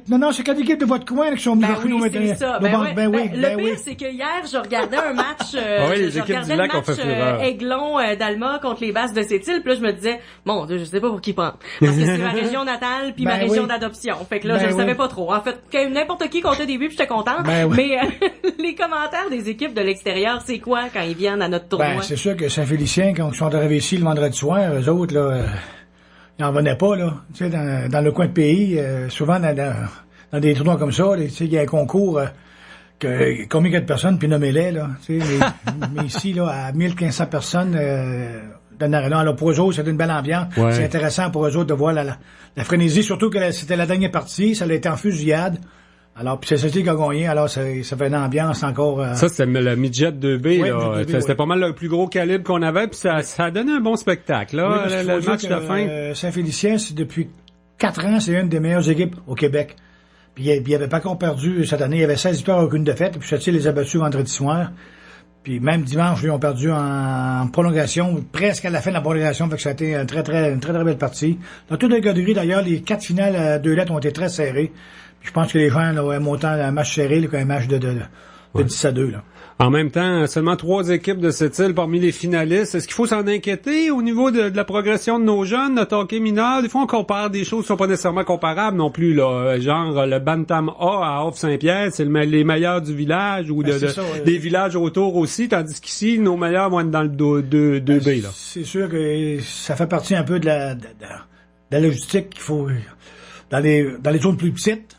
Speaker 16: Non, c'est 4 équipes de votre coin là, qui sont venues nous mettre.
Speaker 4: C'est ça. Le pire, c'est que hier, je regardais un match.
Speaker 3: Les équipes du lac ont fait fureur.
Speaker 4: Aiglon d'Alma contre les Basses de Sept-Îles. Puis là, je me disais, mon Dieu, je sais pas pour qui prendre. Parce que c'est ma région natale puis ma région d'adoption. Fait que là, je ne savais pas trop. En fait, n'importe qui comptait des buts, puis j'étais contente. Mais les commentaires des équipes de l'extérieur, c'est quoi quand ils viennent à notre tournoi?
Speaker 16: C'est sûr que Saint-Félicien, quand ils sont arrivés ici le vendredi soir, eux autres, là, ils n'en venaient pas, là. Tu sais, dans le coin de pays, souvent dans des tournois comme ça, tu sais, il y a un concours combien il y a de personnes, puis nommez-les, là. Tu sais, mais ici, là, à 1500 personnes, dans l'arena. Alors pour eux autres, c'était une belle ambiance. Ouais. C'est intéressant pour eux autres de voir la frénésie, surtout que c'était la dernière partie, ça a été en fusillade. Alors, puis c'est ça qui a gagné, alors ça fait une ambiance encore...
Speaker 3: Ça, c'était le midget 2B, là. C'était pas mal le plus gros calibre qu'on avait, puis ça a donné un bon spectacle, là, le match de fin.
Speaker 16: Saint-Félicien, c'est depuis 4 ans, c'est une des meilleures équipes au Québec. Puis il avait pas encore perdu cette année, il y avait 16 victoires, aucune défaite, et puis Châtier les a battus vendredi soir. Puis même dimanche, ils ont perdu en prolongation, presque à la fin de la prolongation, fait que ça a été une très belle partie. Dans toutes les catégories, d'ailleurs, les 4 finales à 2 lettres ont été très serrées. Puis je pense que les gens là, aiment autant un match serré qu'un match de 10-2. Là.
Speaker 3: En même temps, seulement 3 équipes de cette île parmi les finalistes. Est-ce qu'il faut s'en inquiéter au niveau de la progression de nos jeunes, notre hockey mineur? Des fois, on compare des choses qui sont pas nécessairement comparables non plus. Là. Genre, le Bantam A à Havre-Saint-Pierre, c'est les meilleurs du village ou des villages autour aussi, tandis qu'ici, nos meilleurs vont être dans le 2B. Là.
Speaker 16: C'est sûr que ça fait partie un peu de la logistique qu'il faut... Dans les zones plus petites,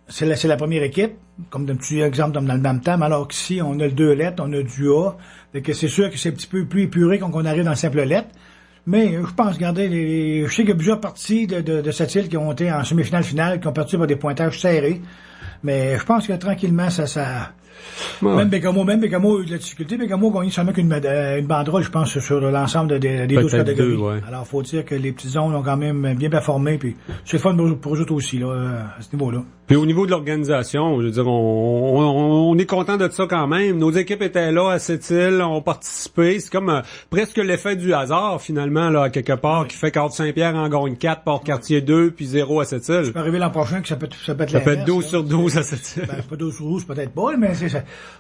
Speaker 16: c'est la première équipe, comme d'un petit exemple dans le Bantam, alors qu'ici, on a le 2 lettres, on a du A. Donc c'est sûr que c'est un petit peu plus épuré quand on arrive dans le simple lettre. Mais je pense, regardez, je sais qu'il y a plusieurs parties de cette île qui ont été en semi-finale, qui ont perdu par des pointages serrés. Mais je pense que tranquillement, ça... Ouais. Même Bécamo a eu de la difficulté. Bécamo a gagné seulement une banderole, je pense, sur l'ensemble des 12 catégories. Alors, faut dire que les petites zones ont quand même bien performé, puis c'est fun pour eux autres aussi, là, à ce niveau-là.
Speaker 3: Puis au niveau de l'organisation, je veux dire, on est content de ça quand même. Nos équipes étaient là à cette île, ont participé. C'est comme presque l'effet du hasard, finalement, là, à quelque part, qui fait qu'Havre-Saint-Pierre en gagne 4, Port-Cartier 2, puis 0 à cette île.
Speaker 16: Ça peut arriver l'an prochain que ça peut être
Speaker 3: ça peut être 12 sur 12 à cette île.
Speaker 16: Pas 12 sur 12, peut-être pas, mais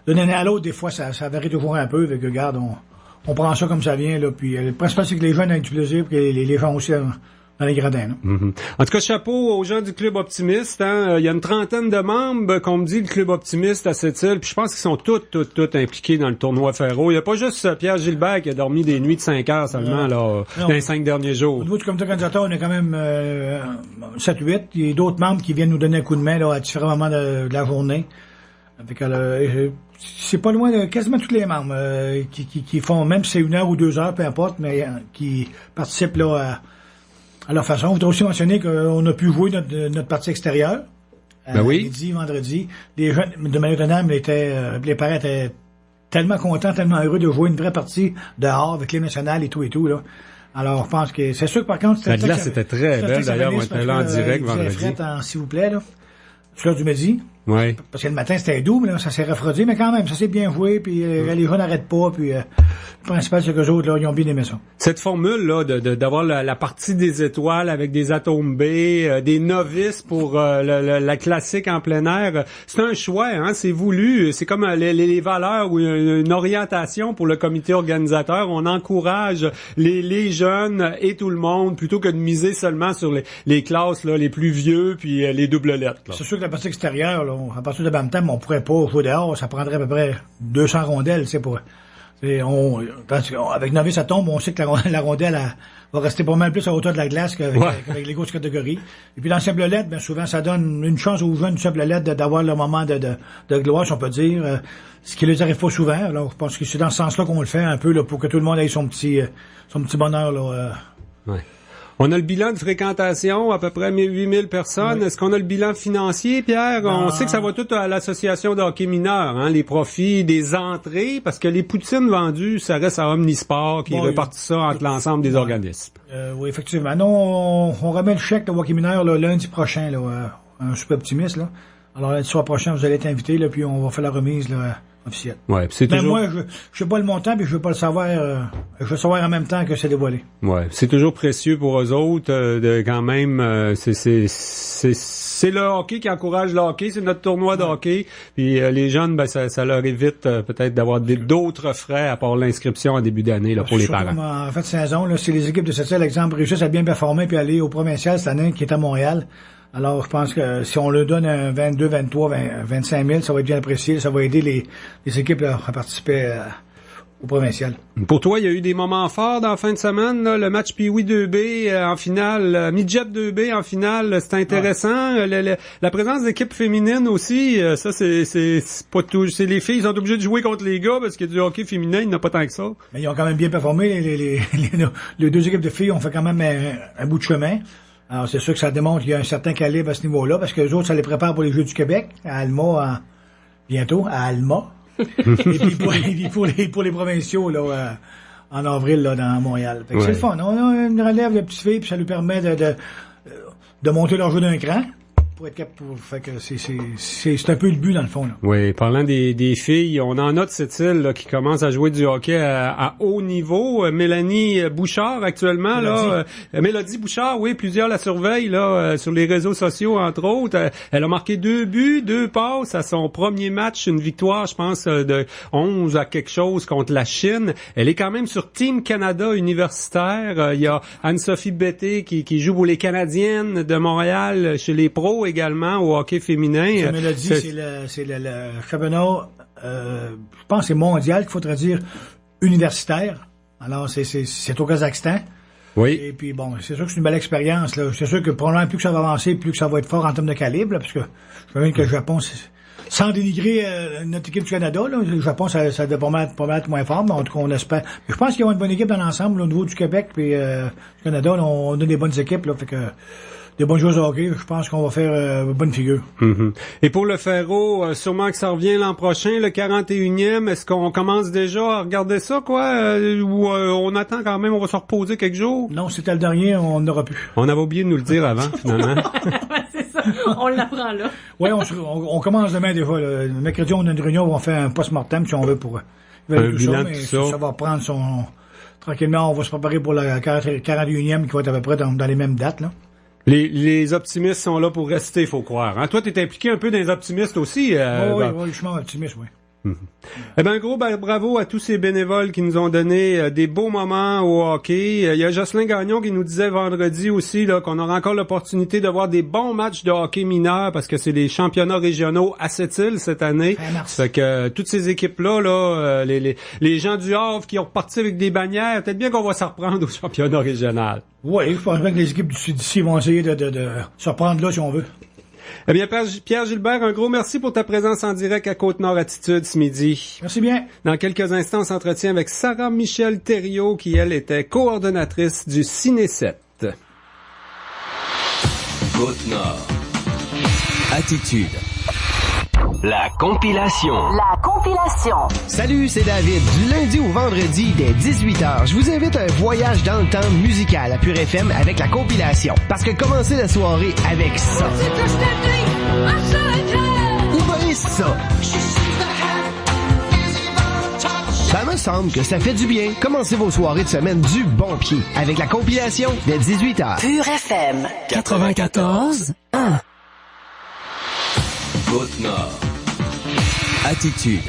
Speaker 16: d'une année à l'autre, des fois, ça varie toujours un peu. Fait que, regarde, on prend ça comme ça vient, là. Puis le principal, c'est que les jeunes aient du plaisir, puis les gens aussi dans les gradins.
Speaker 3: Mm-hmm. En tout cas, chapeau aux gens du Club Optimiste. Hein. Il y a une trentaine de membres, qu'on me dit, le Club Optimiste à cette île. Puis je pense qu'ils sont tous impliqués dans le tournoi Ferro. Il n'y a pas juste Pierre Gilbert qui a dormi des nuits de 5 heures seulement dans les 5 derniers jours.
Speaker 16: Au niveau du comité organisateur, on est quand même 7-8. Il y a d'autres membres qui viennent nous donner un coup de main là, à différents moments de la journée. Avec, c'est pas loin de quasiment tous les membres qui font, même si c'est 1 heure ou 2 heures, peu importe, mais qui participent là à leur façon. Je voudrais aussi mentionner qu'on a pu jouer notre partie extérieure. Midi, vendredi. Les jeunes de Maillot-de-Nam, les parents étaient tellement contents, tellement heureux de jouer une vraie partie dehors avec les nationales et tout là. Alors, je pense que c'est sûr que par contre...
Speaker 3: La glace était très belle, d'ailleurs, on était là en direct vendredi.
Speaker 16: S'il vous plaît, là. C'est l'heure du midi.
Speaker 3: Oui.
Speaker 16: Parce que le matin, c'était doux, mais là, ça s'est refroidi, mais quand même, ça s'est bien joué, puis les gens n'arrêtent pas, puis le principal, c'est qu'eux autres, là, ils ont bien aimé ça.
Speaker 3: Cette formule-là, d'avoir la partie des étoiles avec des atomes B, des novices pour la classique en plein air, c'est un choix, hein, c'est voulu, c'est comme les valeurs ou une orientation pour le comité organisateur. On encourage les jeunes et tout le monde, plutôt que de miser seulement sur les classes là, les plus vieux, puis les doubles lettres. Là.
Speaker 16: C'est sûr que la partie extérieure, là, à partir de Bantam, on pourrait pas jouer dehors, ça prendrait à peu près 200 rondelles, c'est pour Et avec Novice à tombe, on sait que la rondelle va rester pas mal plus à hauteur de la glace qu'avec les grosses catégories. Et puis dans le simple LED, bien souvent, ça donne une chance aux jeunes du simple LED d'avoir leur moment de gloire, si on peut dire, ce qui ne leur arrive pas souvent. Alors, je pense que c'est dans ce sens-là qu'on le fait un peu, là, pour que tout le monde ait son petit bonheur, là.
Speaker 3: Ouais. On a le bilan de fréquentation, à peu près 8000 personnes. Oui. Est-ce qu'on a le bilan financier, Pierre? On sait que ça va tout à l'association de hockey mineur, hein, les profits des entrées, parce que les poutines vendues, ça reste à Omnisport qui répartit ça entre l'ensemble des organismes.
Speaker 16: Oui, effectivement. Non, on remet le chèque de hockey mineur là, lundi prochain, là, un super optimiste. Là. Alors lundi soir prochain, vous allez être invité, là, puis on va faire la remise là, officielle. Ouais, c'est toujours... moi, je sais pas le montant, puis je veux pas le savoir. Je veux savoir en même temps que c'est dévoilé.
Speaker 3: Ouais, c'est toujours précieux pour eux autres. Quand même, c'est le hockey qui encourage le hockey, c'est notre tournoi de hockey. Puis les jeunes, ben ça leur évite peut-être d'avoir d'autres frais à part l'inscription en début d'année là pour les parents.
Speaker 16: En fin de saison, là, c'est les équipes de cette exemple réussissent à bien performer puis aller au provincial cette année qui est à Montréal. Alors, je pense que si on leur donne un 22, 23, 25 000, ça va être bien apprécié. Ça va aider les équipes là, à participer au provincial.
Speaker 3: Pour toi, il y a eu des moments forts dans la fin de semaine. Là, le match Pee-Wee 2B en finale, Midget 2B en finale, c'était intéressant. La présence d'équipes féminines aussi, ça c'est pas tout. C'est les filles, ils sont obligées de jouer contre les gars parce qu'il y a du hockey féminin, il n'y en a pas tant que ça.
Speaker 16: Mais ils ont quand même bien performé. Les deux équipes de filles ont fait quand même un bout de chemin. Alors, c'est sûr que ça démontre qu'il y a un certain calibre à ce niveau-là, parce que les autres, ça les prépare pour les Jeux du Québec, à Alma, bientôt, à Alma. Et puis pour les provinciaux, là, en avril, là, dans Montréal. Fait que c'est le fun. On a une relève de petites filles, puis ça lui permet de monter leur jeu d'un cran. Pour être capable, fait que c'est un peu le but dans le fond là.
Speaker 3: Oui, parlant des filles, on en a de cette île là, qui commence à jouer du hockey à haut niveau. Mélanie Bouchard actuellement Mélodie Bouchard, oui, plusieurs la surveillent là sur les réseaux sociaux entre autres. Elle a marqué 2 buts, 2 passes à son premier match, une victoire, je pense de 11 à quelque chose contre la Chine. Elle est quand même sur Team Canada universitaire. Il y a Anne-Sophie Betté qui joue pour les Canadiennes de Montréal chez les pros également au hockey féminin.
Speaker 16: Comme elle a dit, c'est le championnat, je pense que c'est mondial, qu'il faudrait dire universitaire. Alors, c'est au Kazakhstan.
Speaker 3: Oui.
Speaker 16: Et puis, bon, c'est sûr que c'est une belle expérience, là. C'est sûr que probablement plus que ça va avancer, plus que ça va être fort en termes de calibre, là, parce que je me dis que le Japon, sans dénigrer notre équipe du Canada, là, le Japon, ça doit pas mal être moins fort, mais en tout cas, on espère. Mais je pense qu'il y a une bonne équipe dans l'ensemble, au niveau du Québec, puis du Canada, là, on a des bonnes équipes, là, fait que des bonnes joueuses de hockey, je pense qu'on va faire bonne figure.
Speaker 3: Mm-hmm. Et pour le Ferro, sûrement que ça revient l'an prochain, le 41e. Est-ce qu'on commence déjà à regarder ça, quoi? Ou on attend quand même, on va se reposer quelques jours?
Speaker 16: Non, c'était le dernier, on n'aura plus.
Speaker 3: On avait oublié de nous le dire avant, finalement.
Speaker 4: C'est ça, on l'apprend là.
Speaker 16: Oui, on commence demain des fois. Le mercredi, on a une réunion, on va faire un post-mortem, si on veut, pour
Speaker 3: un bilan de tout
Speaker 16: ça va prendre tranquillement, on va se préparer pour la 41e, qui va être à peu près dans les mêmes dates, là.
Speaker 3: Les optimistes sont là pour rester, il faut croire. Hein? Toi, t'es impliqué un peu dans les optimistes aussi.
Speaker 16: Oui, je suis optimiste, oui.
Speaker 3: Mm-hmm. Eh ben, gros bravo à tous ces bénévoles qui nous ont donné des beaux moments au hockey. Il y a Jocelyn Gagnon qui nous disait vendredi aussi là qu'on aura encore l'opportunité de voir des bons matchs de hockey mineur parce que c'est les championnats régionaux à Sept-Îles cette année. Fait que toutes ces équipes-là, les gens du Havre qui ont reparti avec des bannières, peut-être bien qu'on va se reprendre au championnat régional.
Speaker 16: Oui, je pense bien que les équipes d'ici vont essayer de se reprendre là si on veut.
Speaker 3: Eh bien, Pierre Gilbert, un gros merci pour ta présence en direct à Côte-Nord Attitude ce midi.
Speaker 16: Merci bien.
Speaker 3: Dans quelques instants, on s'entretient avec Sarah Michel Thériault, qui, elle, était coordonnatrice du Ciné 7.
Speaker 1: Côte-Nord. Attitude.
Speaker 17: La compilation.
Speaker 11: La compilation.
Speaker 18: Salut, c'est David. Du lundi au vendredi, dès 18h, je vous invite à un voyage dans le temps musical à Pure FM avec la compilation. Parce que commencer la soirée avec ça. Ou bien ça. Ça me semble que ça fait du bien. Commencez vos soirées de semaine du bon pied avec la compilation dès 18h.
Speaker 11: Pure FM.
Speaker 1: 94.1. Côte-Nord. Attitude.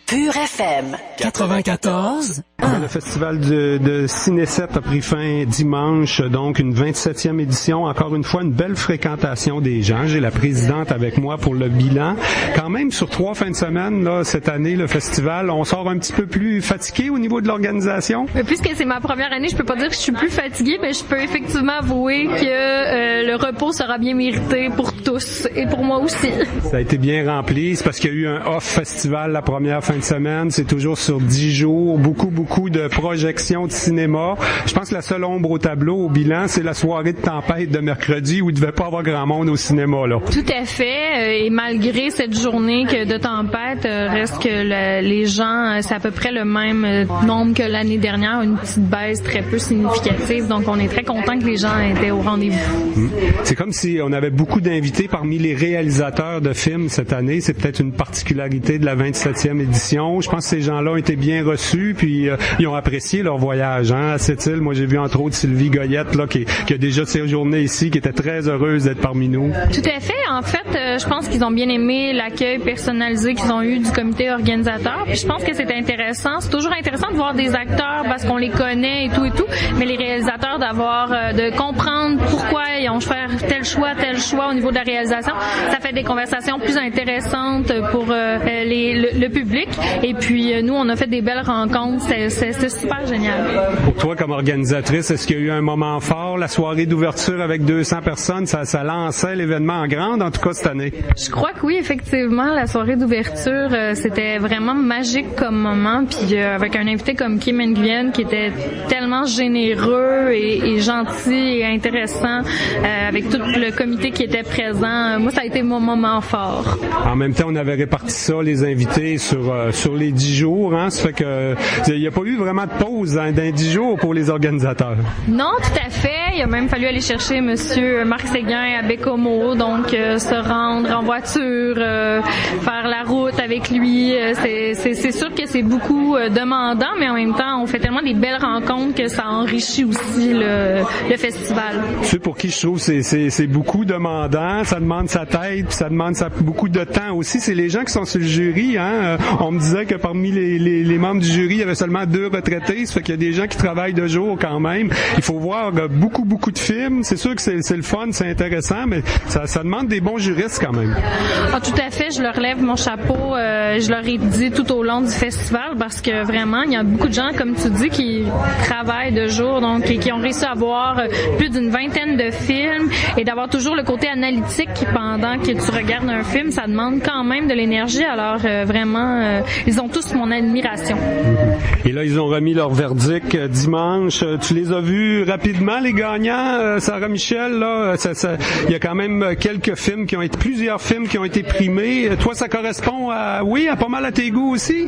Speaker 11: Pure FM.
Speaker 1: 94.
Speaker 3: Le festival de Ciné 7 a pris fin dimanche, donc une 27e édition. Encore une fois, une belle fréquentation des gens. J'ai la présidente avec moi pour le bilan. Quand même, sur 3 fins de semaine, là, cette année, le festival, on sort un petit peu plus fatigué au niveau de l'organisation.
Speaker 5: Puisque c'est ma première année, je peux pas dire que je suis plus fatiguée, mais je peux effectivement avouer que le repos sera bien mérité pour tous et pour moi aussi.
Speaker 3: Ça a été bien rempli. C'est parce qu'il y a eu un off festival la première fin de semaine. C'est toujours sur 10 jours. Beaucoup de projections de cinéma. Je pense que la seule ombre au tableau, au bilan, c'est la soirée de tempête de mercredi où il devait pas avoir grand monde au cinéma, là.
Speaker 5: Tout à fait. Et malgré cette journée de tempête, reste que les gens, c'est à peu près le même nombre que l'année dernière, une petite baisse très peu significative. Donc, on est très content que les gens étaient au rendez-vous.
Speaker 3: C'est comme si on avait beaucoup d'invités parmi les réalisateurs de films cette année. C'est peut-être une particularité de la 27e édition. Je pense que ces gens-là ont été bien reçus, puis ils ont apprécié leur voyage à cette île. Moi, j'ai vu entre autres Sylvie Goyette là, qui a déjà séjourné ici, qui était très heureuse d'être parmi nous.
Speaker 5: Tout à fait. En fait, je pense qu'ils ont bien aimé l'accueil personnalisé qu'ils ont eu du comité organisateur. Puis je pense que c'est intéressant. C'est toujours intéressant de voir des acteurs parce qu'on les connaît et tout, mais les réalisateurs de comprendre pourquoi ils ont fait tel choix au niveau de la réalisation. Ça fait des conversations plus intéressantes pour le public. Et puis, nous, on a fait des belles rencontres. C'était super génial.
Speaker 3: Pour toi, comme organisatrice, est-ce qu'il y a eu un moment fort, la soirée d'ouverture avec 200 personnes? Ça lançait l'événement en grande, en tout cas, cette année.
Speaker 5: Je crois que oui, effectivement. La soirée d'ouverture, c'était vraiment magique comme moment. Puis, avec un invité comme Kim Nguyen, qui était tellement généreux et gentil et intéressant, avec tout le comité qui était présent. Moi, ça a été mon moment fort.
Speaker 3: En même temps, on avait réparti ça, les invités, sur les 10 jours. Ça fait que il n'y a pas eu vraiment de pause dans 10 jours pour les organisateurs.
Speaker 5: Non, tout à fait. Il a même fallu aller chercher Monsieur Marc Séguin à Bécomo, donc se rendre en voiture, faire la route avec lui. C'est sûr que c'est beaucoup demandant, mais en même temps, on fait tellement des belles rencontres que ça enrichit aussi le festival.
Speaker 3: Ceux pour qui je trouve c'est beaucoup demandant, ça demande sa tête, puis ça demande beaucoup de temps aussi. C'est les gens qui sont sur le jury. On me disait que parmi les membres du jury, il y avait seulement 2 retraités. Ça fait qu'il y a des gens qui travaillent de jour quand même. Il faut voir beaucoup de films. C'est sûr que c'est le fun, c'est intéressant, mais ça demande des bons juristes quand même.
Speaker 5: Ah, tout à fait. Je leur lève mon chapeau. Je leur ai dit tout au long du festival parce que vraiment, il y a beaucoup de gens, comme tu dis, qui travaillent de jour, donc et qui ont réussi à voir plus d'une 20aine de films et d'avoir toujours le côté analytique pendant que tu regardes un film, ça demande quand même de l'énergie. Alors vraiment, ils ont tous mon admiration.
Speaker 3: Et là, ils ont remis leur verdict dimanche. Tu les as vus rapidement, les gagnants, Sarah Michel, là? Il y a quand même plusieurs films qui ont été primés. Toi, ça correspond à pas mal à tes goûts aussi?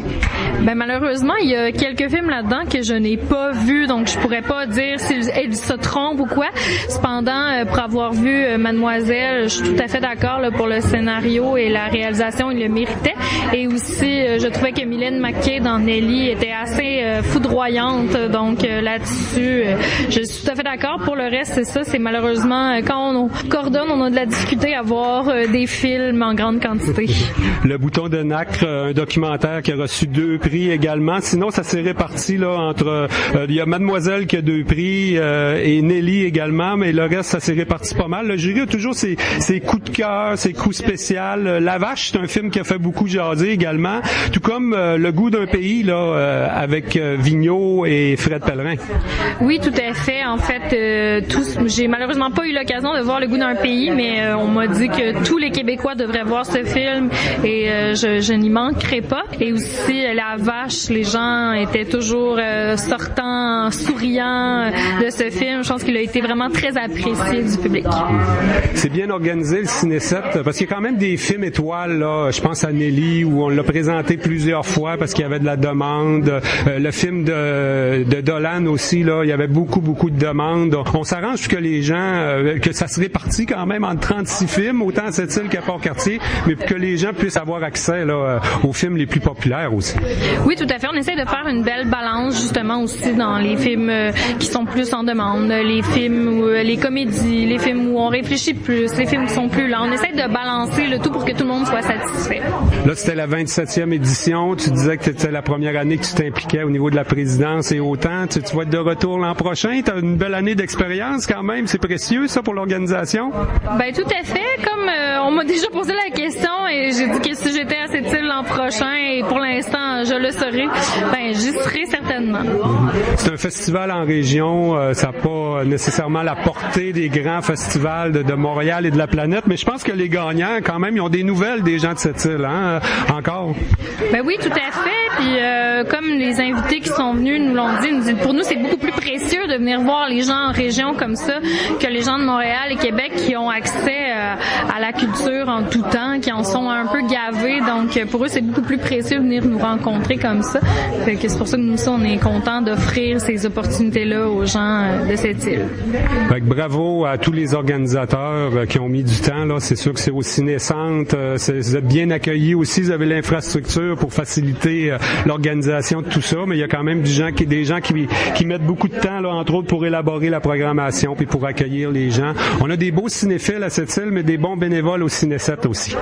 Speaker 5: Ben, malheureusement, il y a quelques films là-dedans que je n'ai pas vus, donc je pourrais pas dire s'ils se trompent ou quoi. Cependant, pour avoir vu Mademoiselle, je suis tout à fait d'accord là, pour le scénario et la réalisation, il le méritait. Et aussi, je trouvais que Mylène McKay dans Nelly était assez foudroyante, donc là-dessus, je suis tout à fait d'accord. Pour le reste, c'est ça, c'est malheureusement, quand on coordonne, on a de la difficulté à voir des films en grande quantité.
Speaker 3: Le Bouton de Nacre, un documentaire qui a reçu 2 prix également. Sinon, ça s'est réparti là entre... il y a Mademoiselle qui a 2 prix et Nelly également, mais le reste, ça s'est réparti pas mal. Le jury a toujours ses coups de cœur, ses coups spéciaux. La Vache, c'est un film qui a fait beaucoup jaser également, tout comme Le Goût d'un pays là avec Vigneault et Fred Pellerin.
Speaker 5: Oui, tout à fait. En fait, j'ai malheureusement pas eu l'occasion de voir Le Goût d'un pays, mais on m'a dit que tous les Québécois devraient voir ce film et je n'y manquerai pas. Et aussi La Vache, les gens étaient toujours sortants, souriants de ce film. Je pense qu'il a été vraiment très apprécié du public.
Speaker 3: C'est bien organisé le Ciné 7 parce qu'il y a quand même des films étoiles là. Je pense à Nelly où on l'a présenté plusieurs fois parce qu'il y avait de la demande. Le film de Dolan aussi là, il y avait beaucoup de demandes. On s'arrange pour que les gens que ça se répartit quand même entre 36 films, autant à cette île qu'à Port-Cartier, mais pour que les gens puissent avoir accès là aux films les plus populaires aussi.
Speaker 5: Oui, tout à fait. On essaie de faire une belle balance justement aussi dans les films qui sont plus en demande, les films où les comédies, les films où on réfléchit plus, les films qui sont plus lents. On essaie de balancer le tout pour que tout le monde soit satisfait.
Speaker 3: Là, c'était la 27e édition. Tu disais que c'était la première année que tu t'impliquais au niveau de la présidence et autant. Tu vas être de retour l'an prochain. Tu as une belle année d'expérience quand même. C'est précieux, ça, pour l'organisation?
Speaker 5: Ben, tout à fait. Comme on m'a déjà posé la question et j'ai dit que si j'étais à cette île l'an prochain, et pour l'instant, je le serai, ben, j'y serai certainement.
Speaker 3: C'est un festival en région. Ça n'a pas nécessairement la portée des grands festivals de Montréal et de la planète, mais je pense que les gagnants, quand même, ils ont des nouvelles des gens de cette île, hein, encore.
Speaker 5: Ben oui, tout à fait. Puis comme les invités qui sont venus nous l'ont dit, pour nous, c'est beaucoup plus précieux de venir voir les gens en région comme ça que les gens de Montréal et Québec qui ont accès à la culture en tout temps, qui en sont un peu gavés. Donc, pour eux, c'est beaucoup plus précieux de venir nous rencontrer comme ça. Fait que c'est pour ça que nous, on est contents d'offrir ces opportunités-là aux gens de cette île.
Speaker 3: Fait que bravo à tous les organisateurs qui ont mis du temps. Là, c'est sûr que c'est au Ciné-Centre. Vous êtes bien accueillis aussi. Vous avez l'infrastructure pour faciliter l'organisation de tout ça. Mais il y a quand même des gens qui mettent beaucoup de temps, là, entre autres, pour élaborer la programmation puis pour accueillir les gens. On a des beaux cinéphiles à cette île, mais des bons bénévoles au Ciné-7 aussi.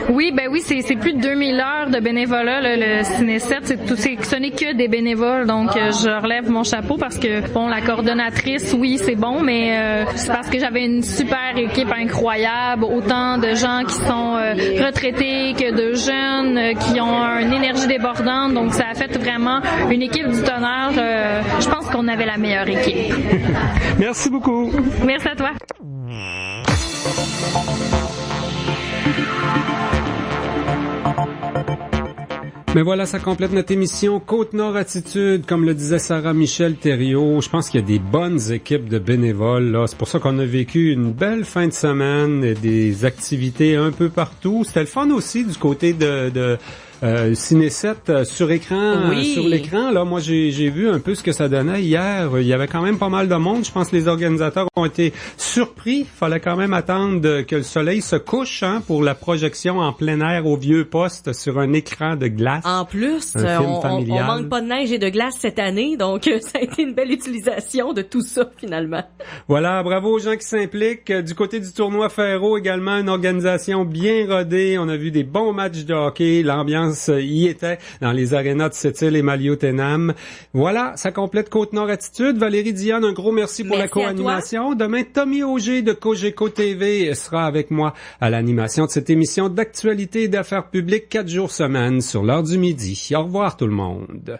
Speaker 5: Oui, ben oui, c'est plus de 2000 heures de bénévolat, là, le Ciné-7. Ce n'est que des bénévoles. Donc, je relève mon chapeau parce que, bon, la coordonnatrice, oui, c'est bon, mais c'est parce que j'avais une super équipe incroyable. Autant de gens qui sont retraités que de jeunes qui ont une énergie débordante. Donc, ça a fait vraiment une équipe du tonnerre. Je pense qu'on avait la meilleure équipe.
Speaker 3: Merci beaucoup.
Speaker 5: Merci à toi.
Speaker 3: Mais voilà, ça complète notre émission Côte-Nord Attitude. Comme le disait Sarah Michel Thériault, je pense qu'il y a des bonnes équipes de bénévoles, là. C'est pour ça qu'on a vécu une belle fin de semaine et des activités un peu partout. C'était le fun aussi du côté de Ciné-7 sur écran,
Speaker 4: oui.
Speaker 3: Sur l'écran. Là, moi, j'ai vu un peu ce que ça donnait hier. Il y avait quand même pas mal de monde. Je pense que les organisateurs ont été surpris. Il fallait quand même attendre que le soleil se couche, hein, pour la projection en plein air au Vieux Poste sur un écran de glace.
Speaker 4: En plus, on manque pas de neige et de glace cette année, donc ça a été une belle utilisation de tout ça finalement.
Speaker 3: Voilà, bravo aux gens qui s'impliquent. Du côté du tournoi Ferro également, une organisation bien rodée. On a vu des bons matchs de hockey. L'ambiance y était dans les arénas de Sept-Îles et Maliotenam. Voilà, ça complète Côte-Nord Attitude. Valérie Diane, un gros merci pour la co-animation. Demain, Tommy Auger de Cogeco TV sera avec moi à l'animation de cette émission d'actualité et d'affaires publiques 4 jours semaine sur l'heure du midi. Au revoir tout le monde.